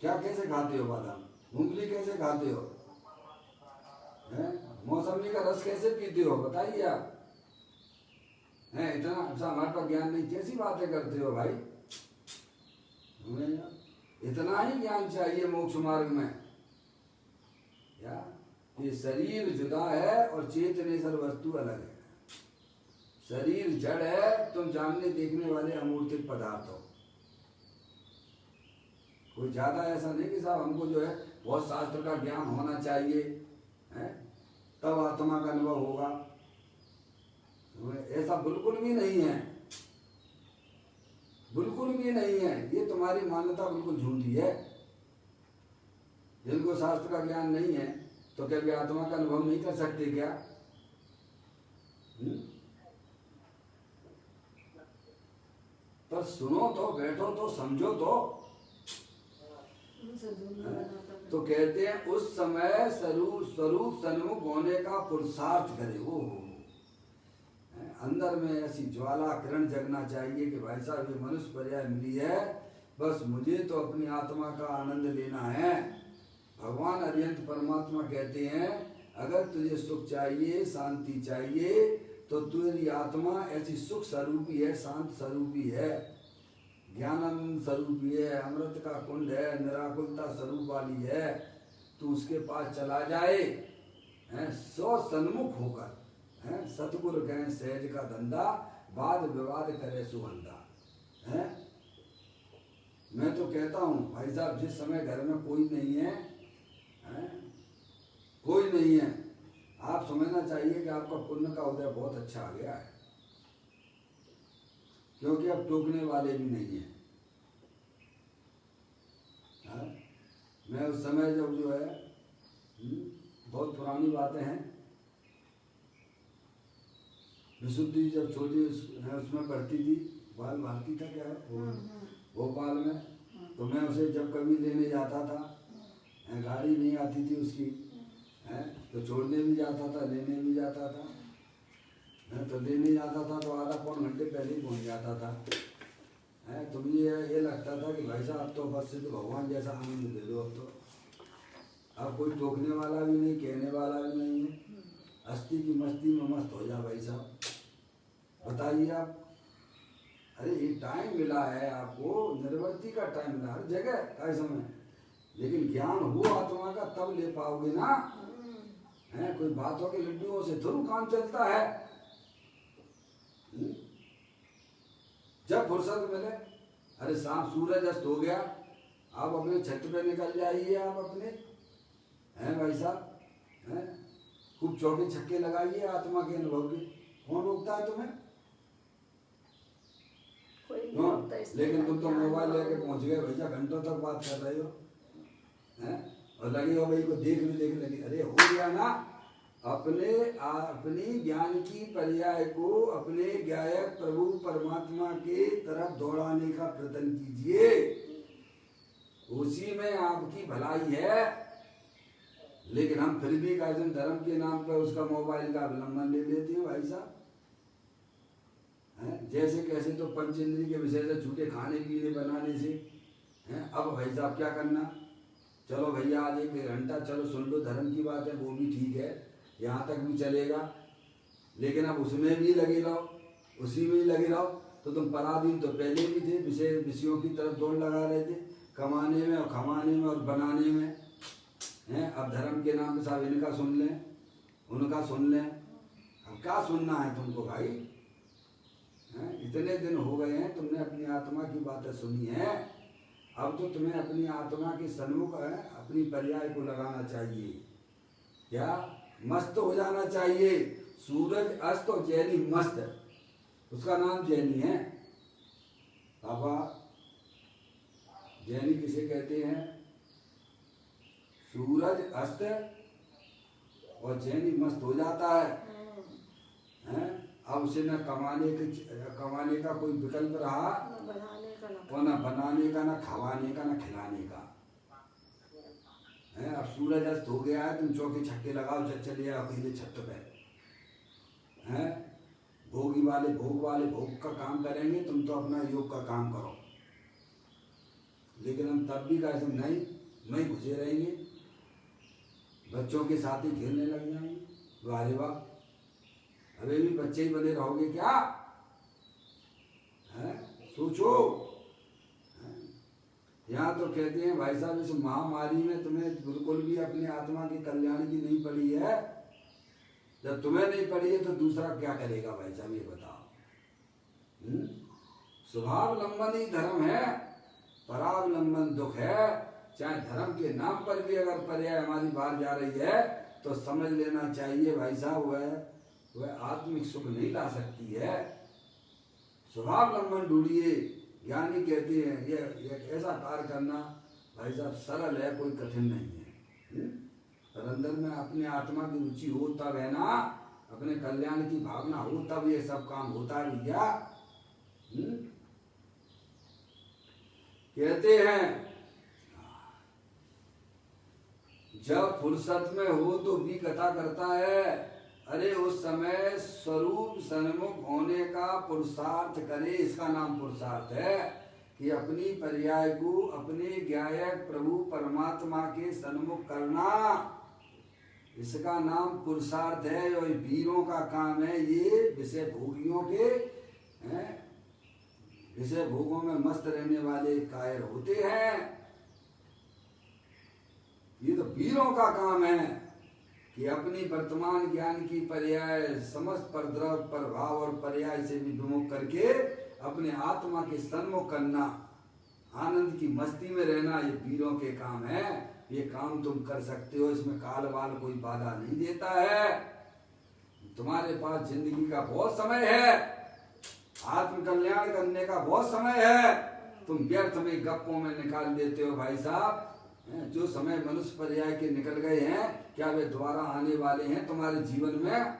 क्या कैसे खाते हो बादाम? मूंगफली कैसे खाते हो? हैं? मौसमी का रस कैसे पीते हो? बताइए आप। हैं? इतना अच्छा हमारे पास ज्ञान नहीं, कैसी बातें करते हो भाई? इतना ही ज्ञान चाहिए मोक्ष मार्ग में। या ये शरीर जुदा है और चेतनेश्वर वस्तु अलग है। शरीर जड़ है, तुम जानने देखने वाले अमूर्तिक पदार्थ हो। कोई ज्यादा ऐसा नहीं कि साहब हमको जो है बहुत शास्त्र का ज्ञान होना चाहिए, है तब आत्मा का अनुभव होगा। ऐसा बिल्कुल भी नहीं है, बिल्कुल भी नहीं है। ये तुम्हारी मान्यता बिल्कुल झूठी है। जिनको शास्त्र का ज्ञान नहीं है तो क्या वे आत्मा का अनुभव नहीं कर सकते क्या? पर सुनो तो, बैठो तो, समझो तो। तो कहते हैं उस समय स्वरूप सन्मुख होने का पुरुषार्थ करे। वो अंदर में ऐसी ज्वाला किरण जगना चाहिए कि भाई साहब ये मनुष्य पर्याय मिली है, बस मुझे तो अपनी आत्मा का आनंद लेना है। भगवान अरिहंत परमात्मा कहते हैं अगर तुझे सुख चाहिए, शांति चाहिए, तो तेरी आत्मा ऐसी सुख स्वरूपी है, शांत स्वरूपी है, ज्ञानम स्वरूपी है, अमृत का कुंड है, निराकुलता स्वरूप वाली है। तू उसके पास चला जाए, सो सन्मुख होकर, सतगुरु कहें सहज का धंधा, वाद विवाद करे सुगंधा। मैं तो कहता हूँ भाई साहब, जिस समय घर में कोई नहीं है, कोई नहीं है, आप समझना चाहिए कि आपका पुण्य का उदय बहुत अच्छा आ गया है, क्योंकि अब टोकने वाले भी नहीं हैं। मैं उस समय जब जो है, बहुत पुरानी बातें हैं, विशुद्धि जब छोटी उसमें पढ़ती थी, बाल भारती था क्या है भोपाल में, तो मैं उसे जब कभी लेने जाता था, गाड़ी नहीं आती थी उसकी, तो छोड़ने भी जाता था, लेने भी जाता था, तो लेने जाता था तो आधा पौन घंटे पहले ही पहुँच जाता था। तो मुझे ये लगता था कि भाई साहब अब तो बस से तो भगवान जैसा आनंद दे दो। अब तो अब कोई टोकने वाला भी नहीं, कहने वाला भी नहीं है, हस्ती की मस्ती में मस्त हो जा भाई साहब। बताइए आप, अरे ये टाइम मिला है आपको, निर्वर्ती का टाइम मिला हर जगह हर समय, लेकिन ज्ञान हो आत्मा का तब ले पाओगे ना। कोई बातों के लड्डुओं से थोड़ा काम चलता है। जब फुर्सत मिले, अरे शाम सूरज अस्त हो गया, आप अपने छत पे निकल जाइए, आप अपने भाई साहब, खूब चौके छक्के लगाइए आत्मा के अनुभव के। कौन रोकता है तुम्हें? लेकिन तुम तो मोबाइल लेके पहुंच गए भैया, घंटों तक बात कर रहे हो, और लगे हो भाई को देख लगी। अरे हो गया ना, अपनी ज्ञान की पर्याय को अपने गायक प्रभु परमात्मा के तरफ दौड़ाने का प्रयत्न कीजिए, उसी में आपकी भलाई है। लेकिन हम फिर भी धर्म के नाम पर उसका मोबाइल का अवलंबन ले लेते हैं भाई साहब। जैसे कैसे तो पंचेंद्री के विषय से झूठे खाने पीने बनाने से अब भाई साहब क्या करना, चलो भैया आज 1 घंटा चलो सुन लो, धर्म की बात है वो भी ठीक है, यहाँ तक भी चलेगा, लेकिन अब उसमें भी लगे रहो, उसी में ही लगे रहो। तो तुम पराधीन तो पहले भी थे, विषयों की तरफ दौड़ लगा रहे थे, कमाने में और खमाने में और बनाने में। अब धर्म के नाम पे साहब इनका सुन लें, उनका सुन लें, अब क्या सुनना है तुमको भाई? इतने दिन हो गए हैं तुमने अपनी आत्मा की बातें सुनी है, अब तो तुम्हें अपनी आत्मा के सन्मुख अपनी पर्याय को लगाना चाहिए, क्या मस्त हो जाना चाहिए। सूरज अस्त और जैनी मस्त, उसका नाम जैनी है। पापा जैनी किसे कहते हैं? सूरज अस्त और जैनी मस्त हो जाता है, अब उसे न कमाने का कोई विकल्प रहा, और न बनाने का, न खवाने का, न खिलाने का। अब सूरज अस्त हो गया है, तुम चौके छक्के लगाओ, चले आओ अकेले छत पे, भोगी वाले भोग का काम करेंगे, तुम तो अपना योग का काम करो। लेकिन हम तब भी कैसे नहीं घुसे रहेंगे, बच्चों के साथ ही खेलने लग जाएंगे। वाह वाह, अबे भी बच्चे ही बने रहोगे क्या? सोचो। यहाँ तो कहते हैं भाई साहब इस महामारी में तुम्हें बिल्कुल भी अपनी आत्मा के कल्याण की नहीं पड़ी है। जब तुम्हें नहीं पड़ी है तो दूसरा क्या करेगा भाई साहब, ये बताओ। स्वभावलंबन ही धर्म है, परावलंबन दुख है। चाहे धर्म के नाम पर भी अगर पर्याय हमारी बाहर जा रही है तो समझ लेना चाहिए भाई साहब वह आत्मिक सुख नहीं ला सकती है। स्वभावलंबन ढूंढिए। ज्ञानी कहते हैं ये ऐसा कार्य करना भाई साहब सरल है, कोई कठिन नहीं है। पर अंदर में अपने आत्मा की रुचि हो तब है ना, अपने कल्याण की भावना हो तब ये सब काम होता है भैया। कहते हैं जब फुर्सत में हो तो भी कथा करता है, अरे उस समय स्वरूप सन्मुख होने का पुरुषार्थ करे, इसका नाम पुरुषार्थ है कि अपनी पर्याय को अपने ज्ञायक प्रभु परमात्मा के सन्मुख करना, इसका नाम पुरुषार्थ है। और वीरों का काम है, ये विषय भोगियों के विषय भोगों में मस्त रहने वाले कायर होते हैं। ये तो वीरों का काम है कि अपनी वर्तमान ज्ञान की पर्याय समस्त परद्रव प्रभाव और पर्याय से भी विमुख करके अपने आत्मा के सन्मुख करना, आनंद की मस्ती में रहना, ये वीरों के काम है। ये काम तुम कर सकते हो, इसमें काल वाल कोई बाधा नहीं देता है। तुम्हारे पास जिंदगी का बहुत समय है, आत्म कल्याण करने का बहुत समय है, तुम व्यर्थ में गप्पों में निकाल देते हो भाई साहब। जो समय मनुष्य पर्याय के निकल गए हैं, क्या वे दोबारा आने वाले हैं तुम्हारे जीवन में?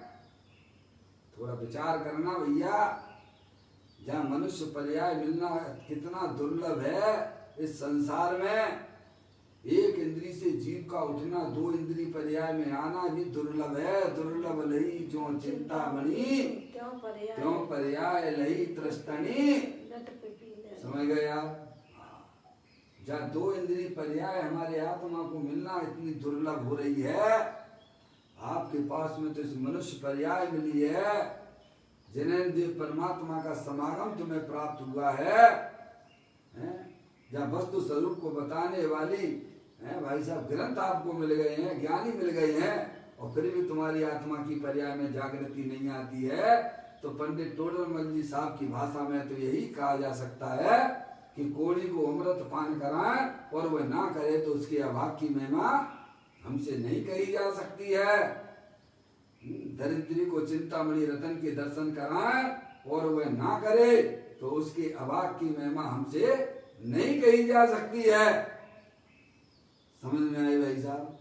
थोड़ा विचार करना भैया। जहाँ मनुष्य पर्याय मिलना कितना दुर्लभ है इस संसार में। एक इंद्री से जीव का उठना, दो इंद्री पर्याय में आना भी दुर्लभ है। दुर्लभ लही जो चिंतामणि, क्यों पर्याय लही तृष्टनी। समझ गए आप? जहाँ दो इंद्री पर्याय हमारे आत्मा को मिलना इतनी दुर्लभ हो रही है, आपके पास में तो इस मनुष्य पर्याय मिली है। जिनेन्द्रिय परमात्मा का समागम तुम्हें प्राप्त हुआ है, जहाँ वस्तु स्वरूप को बताने वाली भाई साहब ग्रंथ आपको मिल गए हैं, ज्ञानी मिल गए हैं, और फिर भी तुम्हारी आत्मा की पर्याय में जागृति नहीं आती है। तो पंडित टोडरमल जी साहब की भाषा में तो यही कहा जा सकता है कि कोड़ी को अमृत पान कराएं और वह ना करे तो उसके अभाग की महिमा हमसे नहीं कही जा सकती है। दरिद्री को चिंतामणि रतन के दर्शन कराएं और वह ना करे तो उसके अभाग की महिमा हमसे नहीं कही जा सकती है। समझ में आई भाई साहब?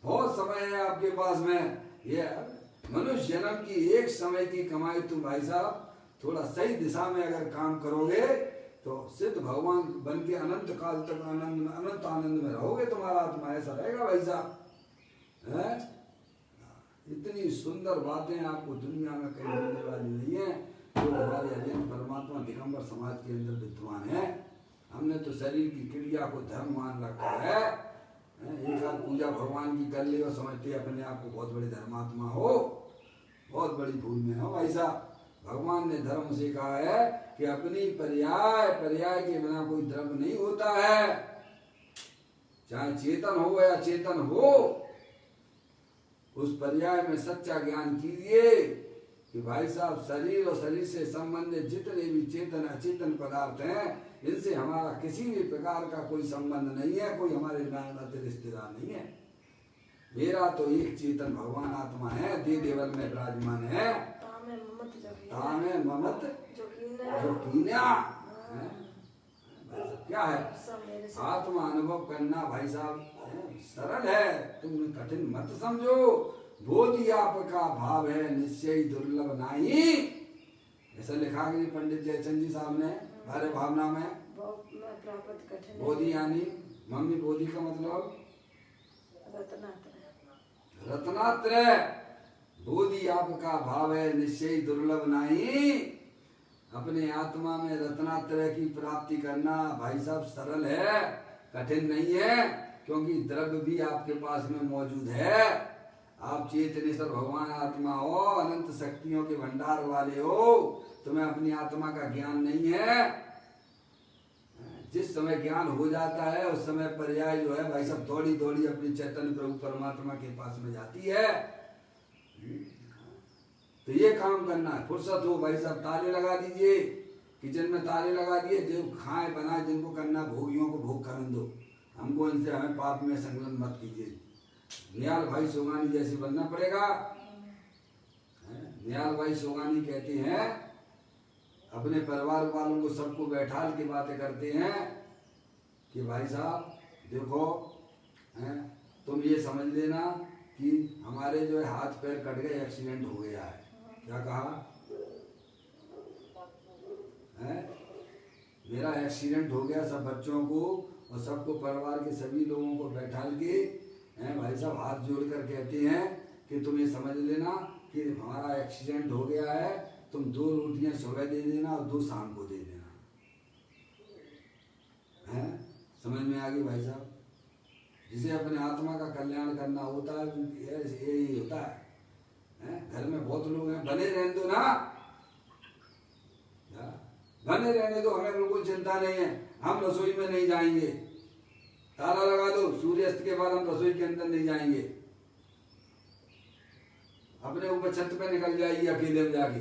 बहुत समय है आपके पास में। ये मनुष्य जन्म की एक समय की कमाई तुम भाई साहब थोड़ा सही दिशा में अगर काम करोगे तो सिद्ध भगवान बन के अनंत काल तक अनंत आनंद में रहोगे। तुम्हारा आत्मा ऐसा रहेगा भाई साहब। इतनी सुंदर बातें आपको दुनिया में कहीं मिलने वाली नहीं है जो हमारे अजैन परमात्मा दिगंबर समाज के अंदर विद्यमान है। हमने तो शरीर की क्रिया को धर्म मान रखा है। एक आध पूजा भगवान की कर ले और समझते अपने आप को बहुत बड़े धर्मात्मा हो, बहुत बड़ी भूल में हो भाई साहब। भगवान ने धर्म से कहा है कि अपनी पर्याय के बिना कोई धर्म नहीं होता है। चाहे चेतन हो या चेतन हो, उस पर्याय में सच्चा ज्ञान कीजिए कि भाई साहब शरीर और शरीर से संबंधित जितने भी चेतन अचेतन पदार्थ हैं, इनसे हमारा किसी भी प्रकार का कोई संबंध नहीं है, कोई हमारे नाते रिश्तेदार नहीं है। मेरा तो एक चेतन भगवान आत्मा है, दे देवल में विराजमान है। तामे ममत जो कीन्या क्या है? आत्मा अनुभव करना भाई साहब सरल है, तुम कठिन मत समझो। बोधि आपका भाव है निश्चय दुर्लभ नहीं, ऐसा लिखा कि पंडित जयचंद जी साहब ने हमारे भावना में। बोधि यानी मम्मी, बोधि का मतलब रत्नात्रय। बोधि आपका भाव है निश्चय दुर्लभ नहीं। अपने आत्मा में रत्नात्रय की प्राप्ति करना भाई साहब सरल है, कठिन नहीं है, क्योंकि द्रव्य भी आपके पास में मौजूद है। आप चेतनेश्वर भगवान आत्मा हो, अनंत शक्तियों के भंडार वाले हो, तुम्हें अपनी आत्मा का ज्ञान नहीं है। जिस समय ज्ञान हो जाता है उस समय पर्याय जो है भाई साहब दौड़ी दौड़ी अपनी चैतन्य प्रभु परमात्मा के पास में जाती है। तो ये काम करना है। फुर्सत हो भाई साहब ताले लगा दीजिए, किचन में ताले लगा दिए, जो खाए बनाए जिनको करना भोगियों को भोग करन दो, हमको इनसे हमें पाप में संलग्न मत कीजिए। निहाल भाई सोगानी जैसे बनना पड़ेगा। निहाल भाई सोगानी कहते हैं, अपने परिवार वालों को सबको बैठाल के बातें करते हैं कि भाई साहब देखो, तुम ये समझ लेना कि हमारे जो है हाथ पैर कट गए, एक्सीडेंट हो गया है। क्या कहा है? मेरा एक्सीडेंट हो गया, सब बच्चों को और सबको, परिवार के सभी लोगों को बैठाल के हैं भाई साहब हाथ जोड़ कर कहते हैं कि तुम ये समझ लेना कि हमारा एक्सीडेंट हो गया है, तुम 2 रोटियां सुबह दे देना और 2 शाम को दे देना। हैं, समझ में आ गई भाई साहब? जिसे अपने आत्मा का कल्याण करना होता है यही होता है। घर में बहुत लोग हैं, बने रहने दो ना, बने रहने दो, हमें बिल्कुल चिंता नहीं है। हम रसोई में नहीं जाएंगे, ताला लगा दो, सूर्यास्त के बाद हम रसोई के अंदर नहीं जाएंगे, अपने ऊपर छत पे निकल जाइए अकेले में जाके।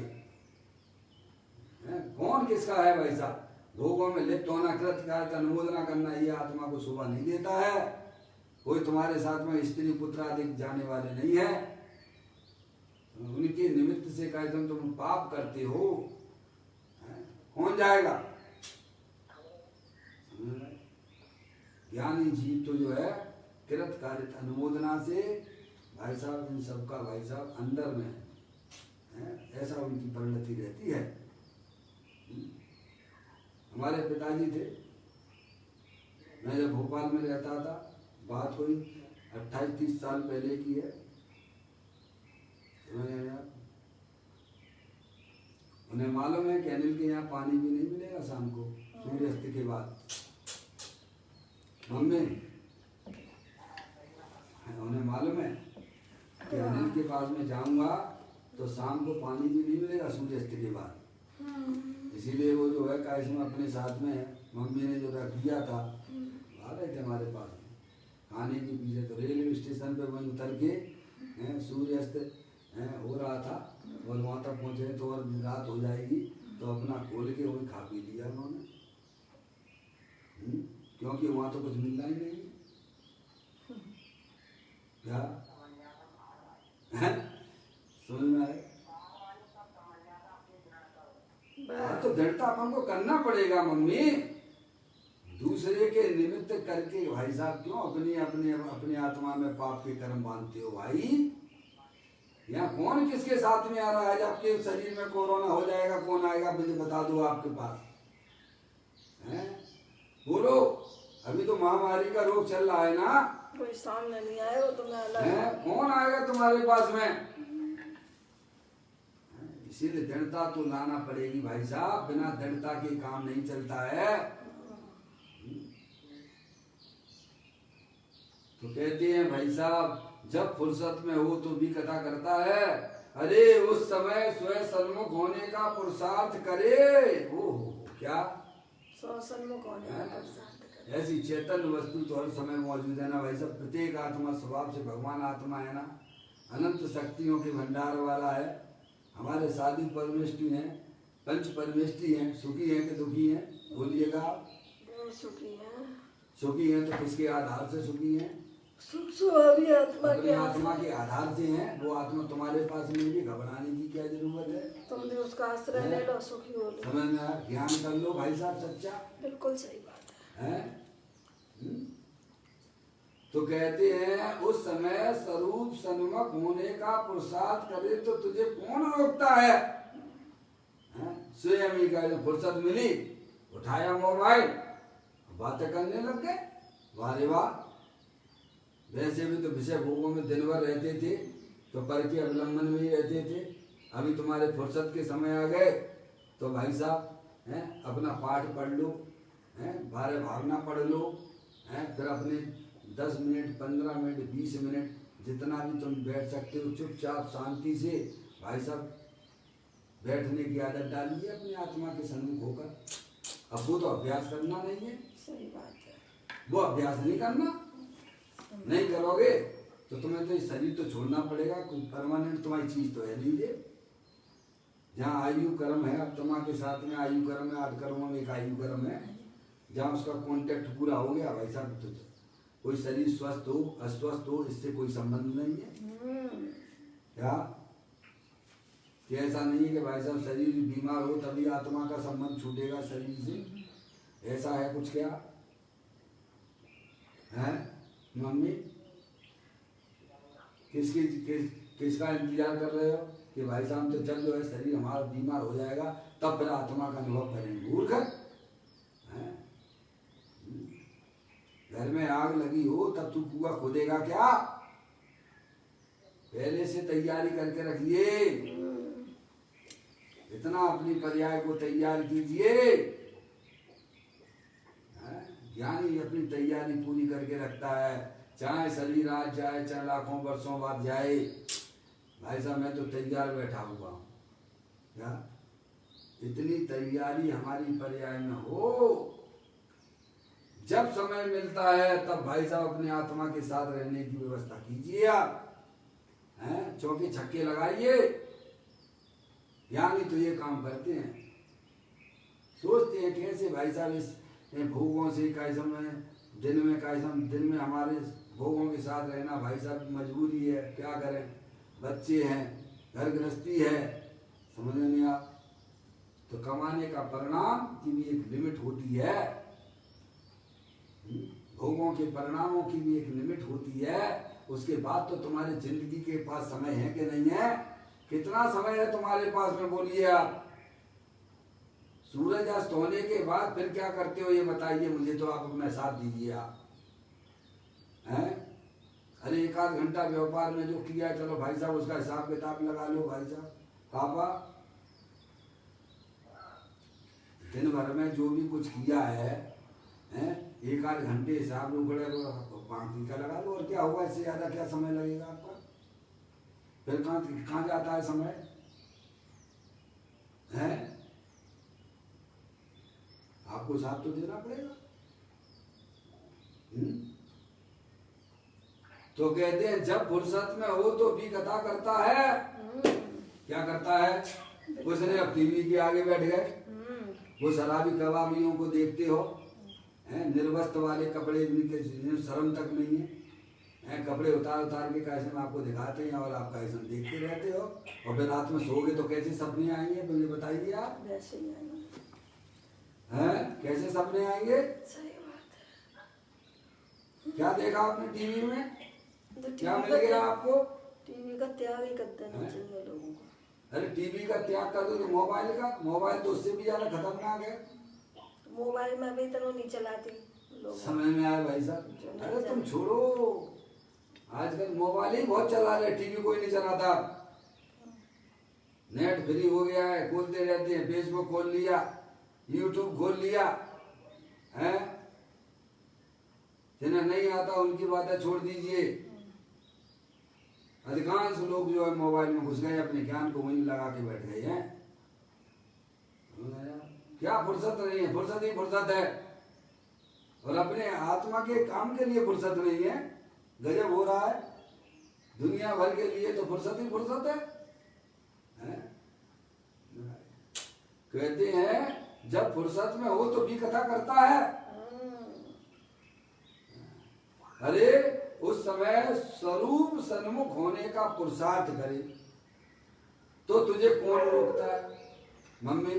कौन किसका है भाई साहब? भोगों में लिप्त होना, कृतकार्य अनुमोदना करना, ये आत्मा को शोभा नहीं देता है। कोई तुम्हारे साथ में स्त्री पुत्र आदि जाने वाले नहीं है, उनके निमित्त से कहे तुम पाप करते हो, कौन जाएगा? ज्ञानी जीव तो जो है कृत कार्य अनुमोदना से भाई साहब इन सबका भाई साहब अंदर में है, ऐसा उनकी परिणति रहती है। हमारे पिताजी थे, मैं जब भोपाल में रहता था, बात कोई 28-30 साल पहले की है, उन्हें मालूम है कि अनिल के यहाँ पानी भी नहीं मिलेगा शाम को सूर्यास्त के बाद। मम्मी, उन्हें मालूम है कि अनिल के पास में जाऊंगा तो शाम को पानी भी नहीं मिलेगा सूर्यास्त के बाद। इसीलिए वो जो है काश में अपने साथ में मम्मी ने जो रख दिया था, आ रहे थे हमारे पास खाने के पीछे, तो रेलवे स्टेशन पे वहीं उतर के सूर्यास्त हो रहा था और वहाँ तक पहुँचे तो और रात हो जाएगी, तो अपना खोल के वही खा पी लिया उन्होंने, क्योंकि वहाँ तो कुछ मिलना ही नहीं क्या समझ में आए? तो दृढ़ता अपन को करना पड़ेगा मम्मी, दूसरे के निमित्त करके भाई साहब क्यों अपनी अपने अपने आत्मा में पाप के कर्म बांधते हो भाई? यहाँ कौन किसके साथ में आ रहा है? आपके शरीर में कोरोना हो जाएगा, कौन आएगा मुझे बता दो आपके पास है? बोलो, अभी तो महामारी का रोग चल रहा है ना, कोई सामने नहीं आएगा, तुम्हें अलग है? कौन आएगा तुम्हारे पास में? इसीलिए दृढ़ता तो लाना पड़ेगी भाई साहब, बिना दृढ़ता के काम नहीं चलता है। तो कहते हैं भाई साहब, जब फुर्सत में हो तो भी कथा करता है, अरे उस समय स्वयं सन्मुख होने का पुरुषार्थ करे। ओहो, क्या सन्मुख होने का पुरुषार्थ करे। ऐसी चैतन्य वस्तु तो हर समय मौजूद है ना भाई साहब। प्रत्येक आत्मा स्वभाव से भगवान आत्मा है ना, अनंत शक्तियों के भंडार वाला है। हमारे साधु परमेष्टि हैं, पंच परमेष्टि हैं, सुखी हैं कि दुखी हैं? बोलिएगा। सुखी हैं। सुखी हैं तो किसके आधार से सुखी हैं? अपनी आत्मा के आधार से हैं। वो आत्मा तुम्हारे पास में भी घबराने की क्या जरूरत है? तुम भी उसका आश्रय ले लो, सुखी हो लो। समझ में आया? ज्ञान कर लो भाई साहब सच्चा। बिल्कुल सही बात है। तो कहते हैं उस समय स्वरूप सन्मुख होने का पुरुषार्थ करे तो तुझे कौन रोकता है? स्वयं ही का फुर्सत मिली, उठाया मोबाइल, बातें करने लग गए। वारे वाह, वैसे भी तो विषय भोगों में दिन भर रहते थे, तो पर के अवलंबन में ही रहते थे। अभी तुम्हारे फुर्सत के समय आ गए तो भाई साहब अपना पाठ पढ़ लो, बारह भावना पढ़ लो, फिर अपने 10 मिनट 15 मिनट 20 मिनट जितना भी तुम बैठ सकते हो चुपचाप शांति से भाई साहब बैठने की आदत डालिए अपनी आत्मा के सन्मुख होकर। अब वो तो अभ्यास करना नहीं है, सही बात है। वो अभ्यास नहीं करना, नहीं करोगे तो तुम्हें तो शरीर तो छोड़ना पड़ेगा। कोई परमानेंट तुम्हारी चीज तो है नहीं ये। जहाँ आयु कर्म है, अब तुम्हारे साथ में आयु कर्म है, 8 कर्मों में एक आयु कर्म है, जहाँ उसका कॉन्टेक्ट पूरा हो गया भाई साहब, तो कोई शरीर स्वस्थ हो अस्वस्थ हो इससे कोई संबंध नहीं है। क्या कि ऐसा नहीं है कि भाई साहब शरीर बीमार हो तभी आत्मा का संबंध छूटेगा शरीर से? ऐसा है कुछ क्या है मम्मी? किसका इंतजार कर रहे हो कि भाई साहब तो जब जो है शरीर हमारा बीमार हो जाएगा तब फिर आत्मा का अनुभव करेंगे? मूर्ख घर में आग लगी हो तब तू कुआं खोदेगा क्या? पहले से तैयारी करके रखिए, इतना अपनी पर्याय को तैयार कीजिए। ज्ञानी अपनी तैयारी पूरी करके रखता है, चाहे शरीर आज जाए चाहे लाखों वर्षों बाद जाए। भाई साहब मैं तो तैयार बैठा हुआ हूँ। क्या इतनी तैयारी हमारी पर्याय में हो, जब समय मिलता है तब भाई साहब अपने आत्मा के साथ रहने की व्यवस्था कीजिए। आप हैं चौके छक्के लगाइए। ज्ञानी तो ये काम करते हैं, सोचते हैं कैसे भाई साहब इस भोगों से कैसे में दिन में हमारे भोगों के साथ रहना भाई साहब मजबूरी है, क्या करें, बच्चे हैं, घर गृहस्थी है, समझ नहीं आ। तो कमाने का परिणाम की भी एक लिमिट होती है, भोगों के परिणामों की भी एक लिमिट होती है। उसके बाद तो तुम्हारे जिंदगी के पास समय है कि नहीं है? कितना समय है तुम्हारे पास में, बोलिए आप? सूरज अस्त होने के बाद फिर क्या करते हो ये बताइए मुझे, तो आप अपना साथ दीजिए। आप हैं अरे 1 आध घंटा व्यापार में जो किया, चलो भाई साहब उसका हिसाब किताब लगा लो। भाई साहब पापा दिन भर में जो भी कुछ किया है, 1 आध घंटे हिसाब उगड़े बाकी का लगा लो, और क्या होगा, इससे ज्यादा क्या समय लगेगा आपका? फिर कहाँ जाता है समय? है आपको साथ तो देना पड़ेगा। तो कहते हैं जब फुर्सत में हो तो भी कथा करता है। क्या करता है? उसने अब टीवी के आगे बैठ गए, वो शराबी कबाबियों को देखते हो, निर्वस्त्र वाले कपड़े जिनके शर्म तक नहीं है, कपड़े उतार के कैसे में आपको दिखाते हैं और आप कैसे देखते रहते हो, और फिर रात में सोओगे तो कैसे सपने आएंगे, मुझे बताइए आप। वैसे ही आएंगे। हैं कैसे सपने आएंगे? सही बात है। क्या देखा आपने टीवी में? तो क्या मिल गया आपको? टीवी का त्याग ही कर देना चाहिए लोगों को। अरे टीवी का त्याग कर दो तो मोबाइल तो उससे भी ज्यादा खतरनाक है। मोबाइल में भी तो नहीं चलाती लोग। समझ में आया भाई साहब? अरे तुम छोड़ो, आजकल मोबाइल ही बहुत चला रहे, टीवी कोई नहीं चलाता। नेट फ्री हो गया है, खोलते रहते हैं, फेसबुक खोल लिया, यूट्यूब खोल लिया, हैं जिन्हें नहीं आता उनकी बातें छोड़ दीजिए। अधिकांश लोग जो है मोबाइल में घुस गए, अपने ज्ञान को वहीं लगा के बैठ गए हैं। क्या फुर्सत नहीं है? फुर्सत ही फुर्सत है, और अपने आत्मा के काम के लिए फुर्सत नहीं है। गजब हो रहा है, दुनिया भर के लिए तो फुर्सत ही फुर्सत है। कहते हैं जब फुर्सत में हो तो भी कथा करता है। अरे उस समय स्वरूप सन्मुख होने का पुरुषार्थ करे तो तुझे कौन रोकता है? मम्मी,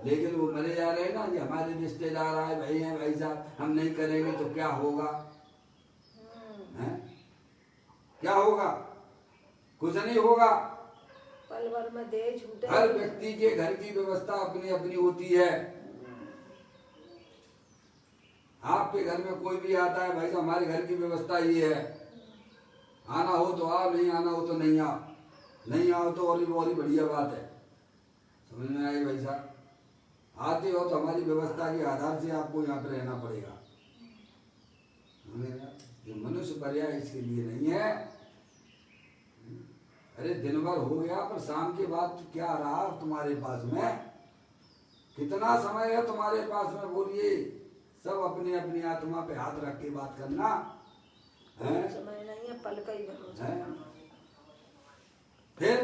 लेकिन वो मरे जा रहे हैं ना, ये हमारे रिश्तेदार आए भाई हैं, भाई साहब हम नहीं करेंगे तो क्या होगा? हैं क्या होगा? कुछ नहीं होगा। पल भर में देह छूटे। हर व्यक्ति के घर की व्यवस्था अपनी अपनी होती है। आपके घर में कोई भी आता है, भाई साहब हमारे घर की व्यवस्था ये है, आना हो तो आओ, नहीं आना हो तो नहीं आओ, नहीं आओ तो और ही बढ़िया बात है। समझ में आई भाई साहब? आते हो तो हमारी व्यवस्था के आधार से आपको यहाँ पे रहना पड़ेगा। जो मनुष्य पर्याय इसके लिए नहीं है। अरे दिन भर हो गया, पर शाम के बाद क्या रहा तुम्हारे पास में? कितना समय है तुम्हारे पास में, बोलिए? सब अपने अपनी आत्मा पे हाथ रख के बात करना है। समय नहीं है, पल का ही भरोसा है। फिर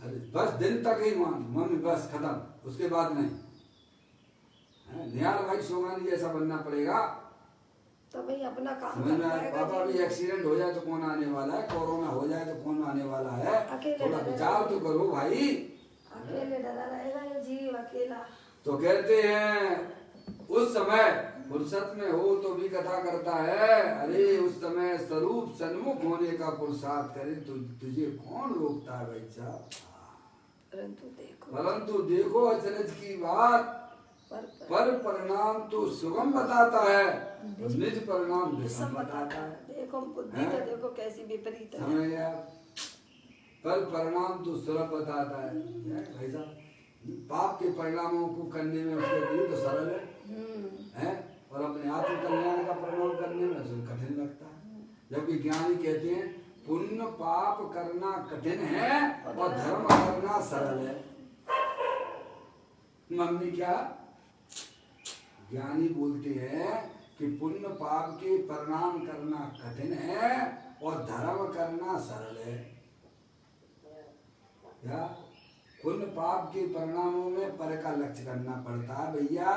अरे बस दिन तक ही मम्मी, बस खत्म, उसके बाद नहीं। निहाल भाई सोमानी जैसा बनना पड़ेगा। तो भाई अपना काम समझ में आया? पापा भी एक्सीडेंट हो जाए तो कौन आने वाला है, कोरोना हो जाए तो कौन आने वाला है? थोड़ा विचार तो करो भाई। अकेले डरा रहेगा ये जीव, अकेला। तो कहते हैं उस समय फुर्सत में हो तो भी कथा करता है। अरे उस समय स्वरूप सन्मुख होने का पुरुषार्थ करे तो तुझे कौन रोकता है भाई साहब? परंतु देखो अचरज की बात, पर परिणाम तो सुगम बताता है, निज परिणाम विषम बताता है। देखो बुद्धि तो देखो कैसी विपरीत है। समझ गया? पर परिणाम तो सुलभ बताता है भाई साहब। पाप के परिणामों को करने में उसके लिए तो सरल है, और अपने आत्म कल्याण का परिणाम करने में उसे कठिन लगता है। जबकि ज्ञानी कहते हैं पुण्य पाप करना कठिन है और धर्म करना सरल है। मम्मी क्या ज्ञानी बोलते हैं कि पुण्य पाप के परिणाम करना कठिन है और धर्म करना सरल है। क्या पुण्य पाप के परिणामों में पर का लक्ष्य करना पड़ता है भैया,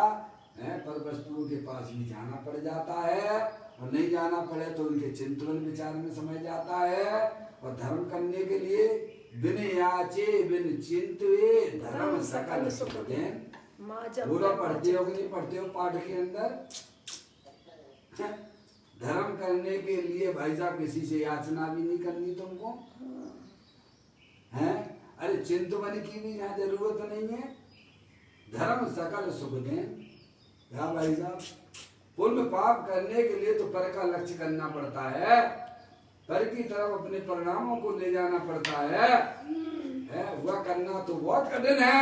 पर वस्तुओं के पास भी जाना पड़ जाता है, और नहीं जाना पड़े तो उनके चिंतन विचार में समझ जाता है। और धर्म करने के लिए बिन याचे बिन चिंतवे धर्म सकल सुख देन। पूरा पढ़ते हो कि नहीं पढ़ते हो पाठ के अंदर? धर्म करने के लिए भाई साहब किसी से याचना भी नहीं करनी तुमको, हैं? अरे चिंतवन की भी यहाँ जरूरत नहीं है। धर्म सकल सुख देन। क्या भाई साहब, पुण्य पाप करने के लिए तो पर का लक्ष्य करना पड़ता है, पर की तरफ अपने परिणामों को ले जाना पड़ता है। वह करना तो बहुत कठिन है,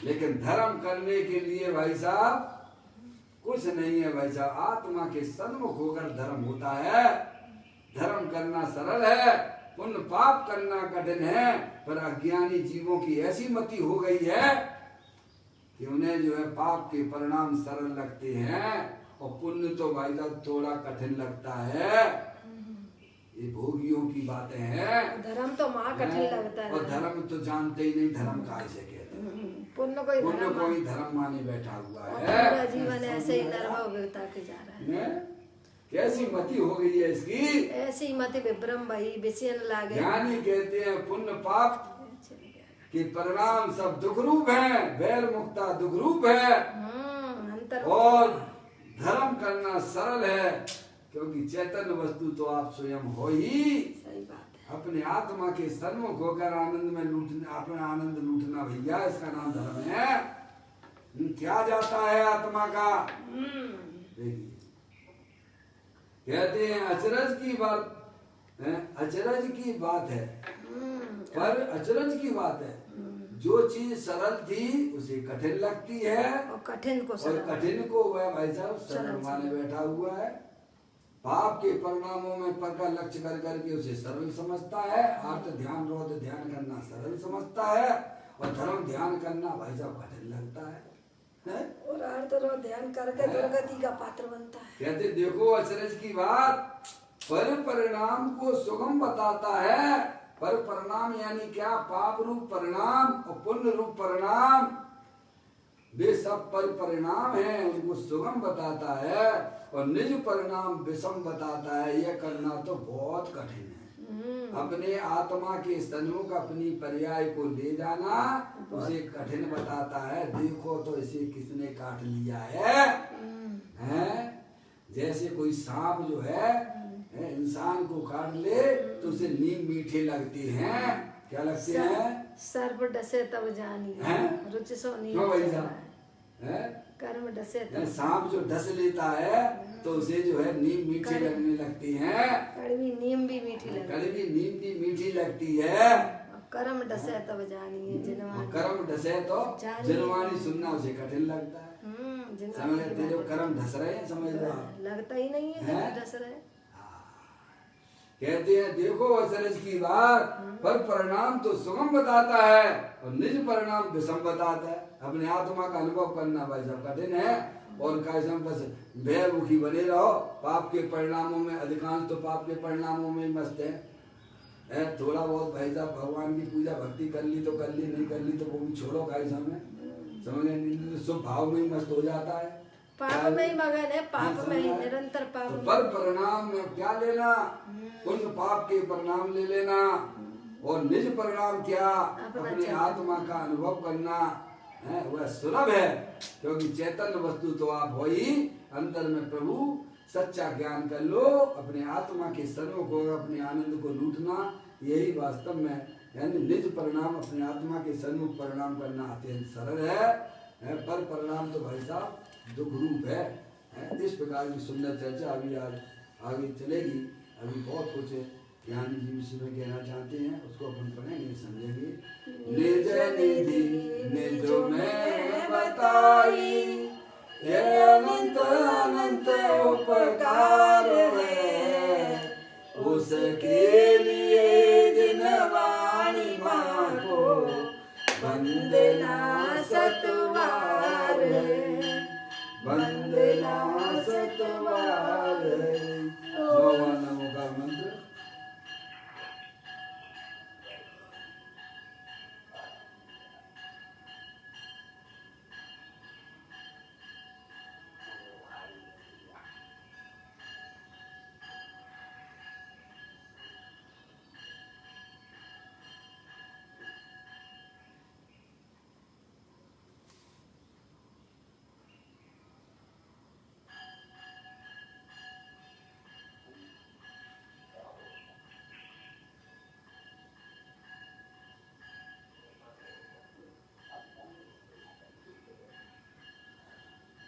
लेकिन धर्म करने के लिए भाई साहब कुछ नहीं है भाई साहब। आत्मा के सन्मुख होकर धर्म होता है। धर्म करना सरल है, पुण्य पाप करना कठिन है। पर अज्ञानी जीवों की ऐसी मति हो गई है कि उन्हें जो है पाप के परिणाम सरल लगते हैं और पुण्य तो भाई साहब थोड़ा कठिन लगता है। ये भोगियों की बातें हैं। धर्म तो माँ कठिन लगता है, और धर्म तो जानते ही नहीं धर्म काहे से कहते हैं। पुण्य कोई धर्म माने बैठा हुआ है। पूरा जीवन ऐसे ही निर्भव होता के जा रहा है। कैसी मति हो गई है इसकी? ऐसी मति विभ्रम भाई विषयन लागे। ज्ञानी कहते हैं पुण्य पाप के परिणाम सब दुख रूप है, बैल मुक्ता दुख रूप है, और धर्म करना सरल है, क्योंकि चैतन्य वस्तु तो आप स्वयं हो ही। सही बात है। अपने आत्मा के सन्मुख होकर आनंद में लूटना, अपना आनंद लूटना भैया, इसका नाम धर्म है। क्या जाता है आत्मा का? देखिए कहते हैं अचरज की बात, अचरज की बात है, पर अचरज की बात है। जो चीज सरल थी उसे कठिन लगती है, और कठिन को वह भाई साहब सरल माने बैठा हुआ है। पाप के परिणामों में पर का लक्ष्य कर करके उसे सरल समझता है। आर्त ध्यान रोध ध्यान करना सरल समझता है, और धर्म ध्यान करना भाई साहब कठिन लगता है। और अर्थ रोध ध्यान करके दुर्गति का पात्र बनता है। कहते देखो अचरज की बात, पर परिणाम को सुगम बताता है। पर परिणाम यानी क्या? पाप रूप परिणाम और पुण्य रूप परिणाम, वे सब पर परिणाम है, उनको सुगम बताता है। और निज परिणाम विषम बताता है। यह करना तो बहुत कठिन है। अपने आत्मा के सन्मुख अपनी पर्याय को ले जाना उसे कठिन बताता है। देखो तो इसे किसने काट लिया है, हैं? जैसे कोई सांप जो है इंसान को काट ले तो उसे नीम मीठे लगते हैं। क्या लगते हैं? सर्प डसे तब जानिए, रुचि सो क्यों भाई साहब? कर्म डसे तब। सांप जो डस लेता है तो उसे जो है नीम मीठे लगने लगती है। कड़वी नीम भी मीठी लगती है। कड़वी नीम भी मीठी लगती है। कर्म डसे तब जानिए, जिनवानी। कर्म डसे तो जिनवानी सुनना उसे कठिन लगता है। समझ लेते जो कर्म ढस रहे हैं, समझ लो लगता ही नहीं है ढस रहे। कहते हैं देखो अचरज की बात, पर परिणाम तो सुगम बताता है और निज परिणाम विषम बताता है। अपने आत्मा का अनुभव करना भाई साहब कठिन है। और कैसे बस भयमुखी बने रहो। पाप के परिणामों में, अधिकांश तो पाप के परिणामों में मस्त है। थोड़ा बहुत भाई साहब भगवान की पूजा भक्ति कर ली तो कर ली, नहीं कर ली तो वो भी छोड़ो। गाइस हमें समझ शुभ भाव में ही मस्त हो जाता है। पाप में ही मगन है, पाप में ही निरंतर पाप। तो पर परिणाम में क्या लेना? पुण्य पाप के परिणाम ले लेना, और निज परिणाम क्या? अपने आत्मा का अनुभव करना है, वह सुलभ है। क्योंकि चैतन्य वस्तु तो आप हो ही। अंतर में प्रभु सच्चा ज्ञान कर लो, अपने आत्मा के सन्मुख होकर अपने आनंद को लूटना, यही वास्तव में यानी निज परिणाम अपनी आत्मा के सन्मुख परिणाम करना अत्यंत सरल है, पर परिणाम तो भाई साहब दुख रूप है। इस प्रकार की सुंदर चर्चा अभी आगे चलेगी। अभी बहुत कुछ ज्ञानी जी विषय में कहना चाहते हैं, उसको अपन पढ़ेंगे समझेंगे। निज निधि निज में बताई, ये अनंत अनंत उपकार है, उसके लिए जिन वाणी माँ को वंदना सतवार है, वंदना सतवार है। नमो का मंत्र।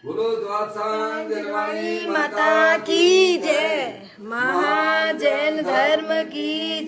बोलो द्वादशांग वाणी माता की जय, महाजैन धर्म की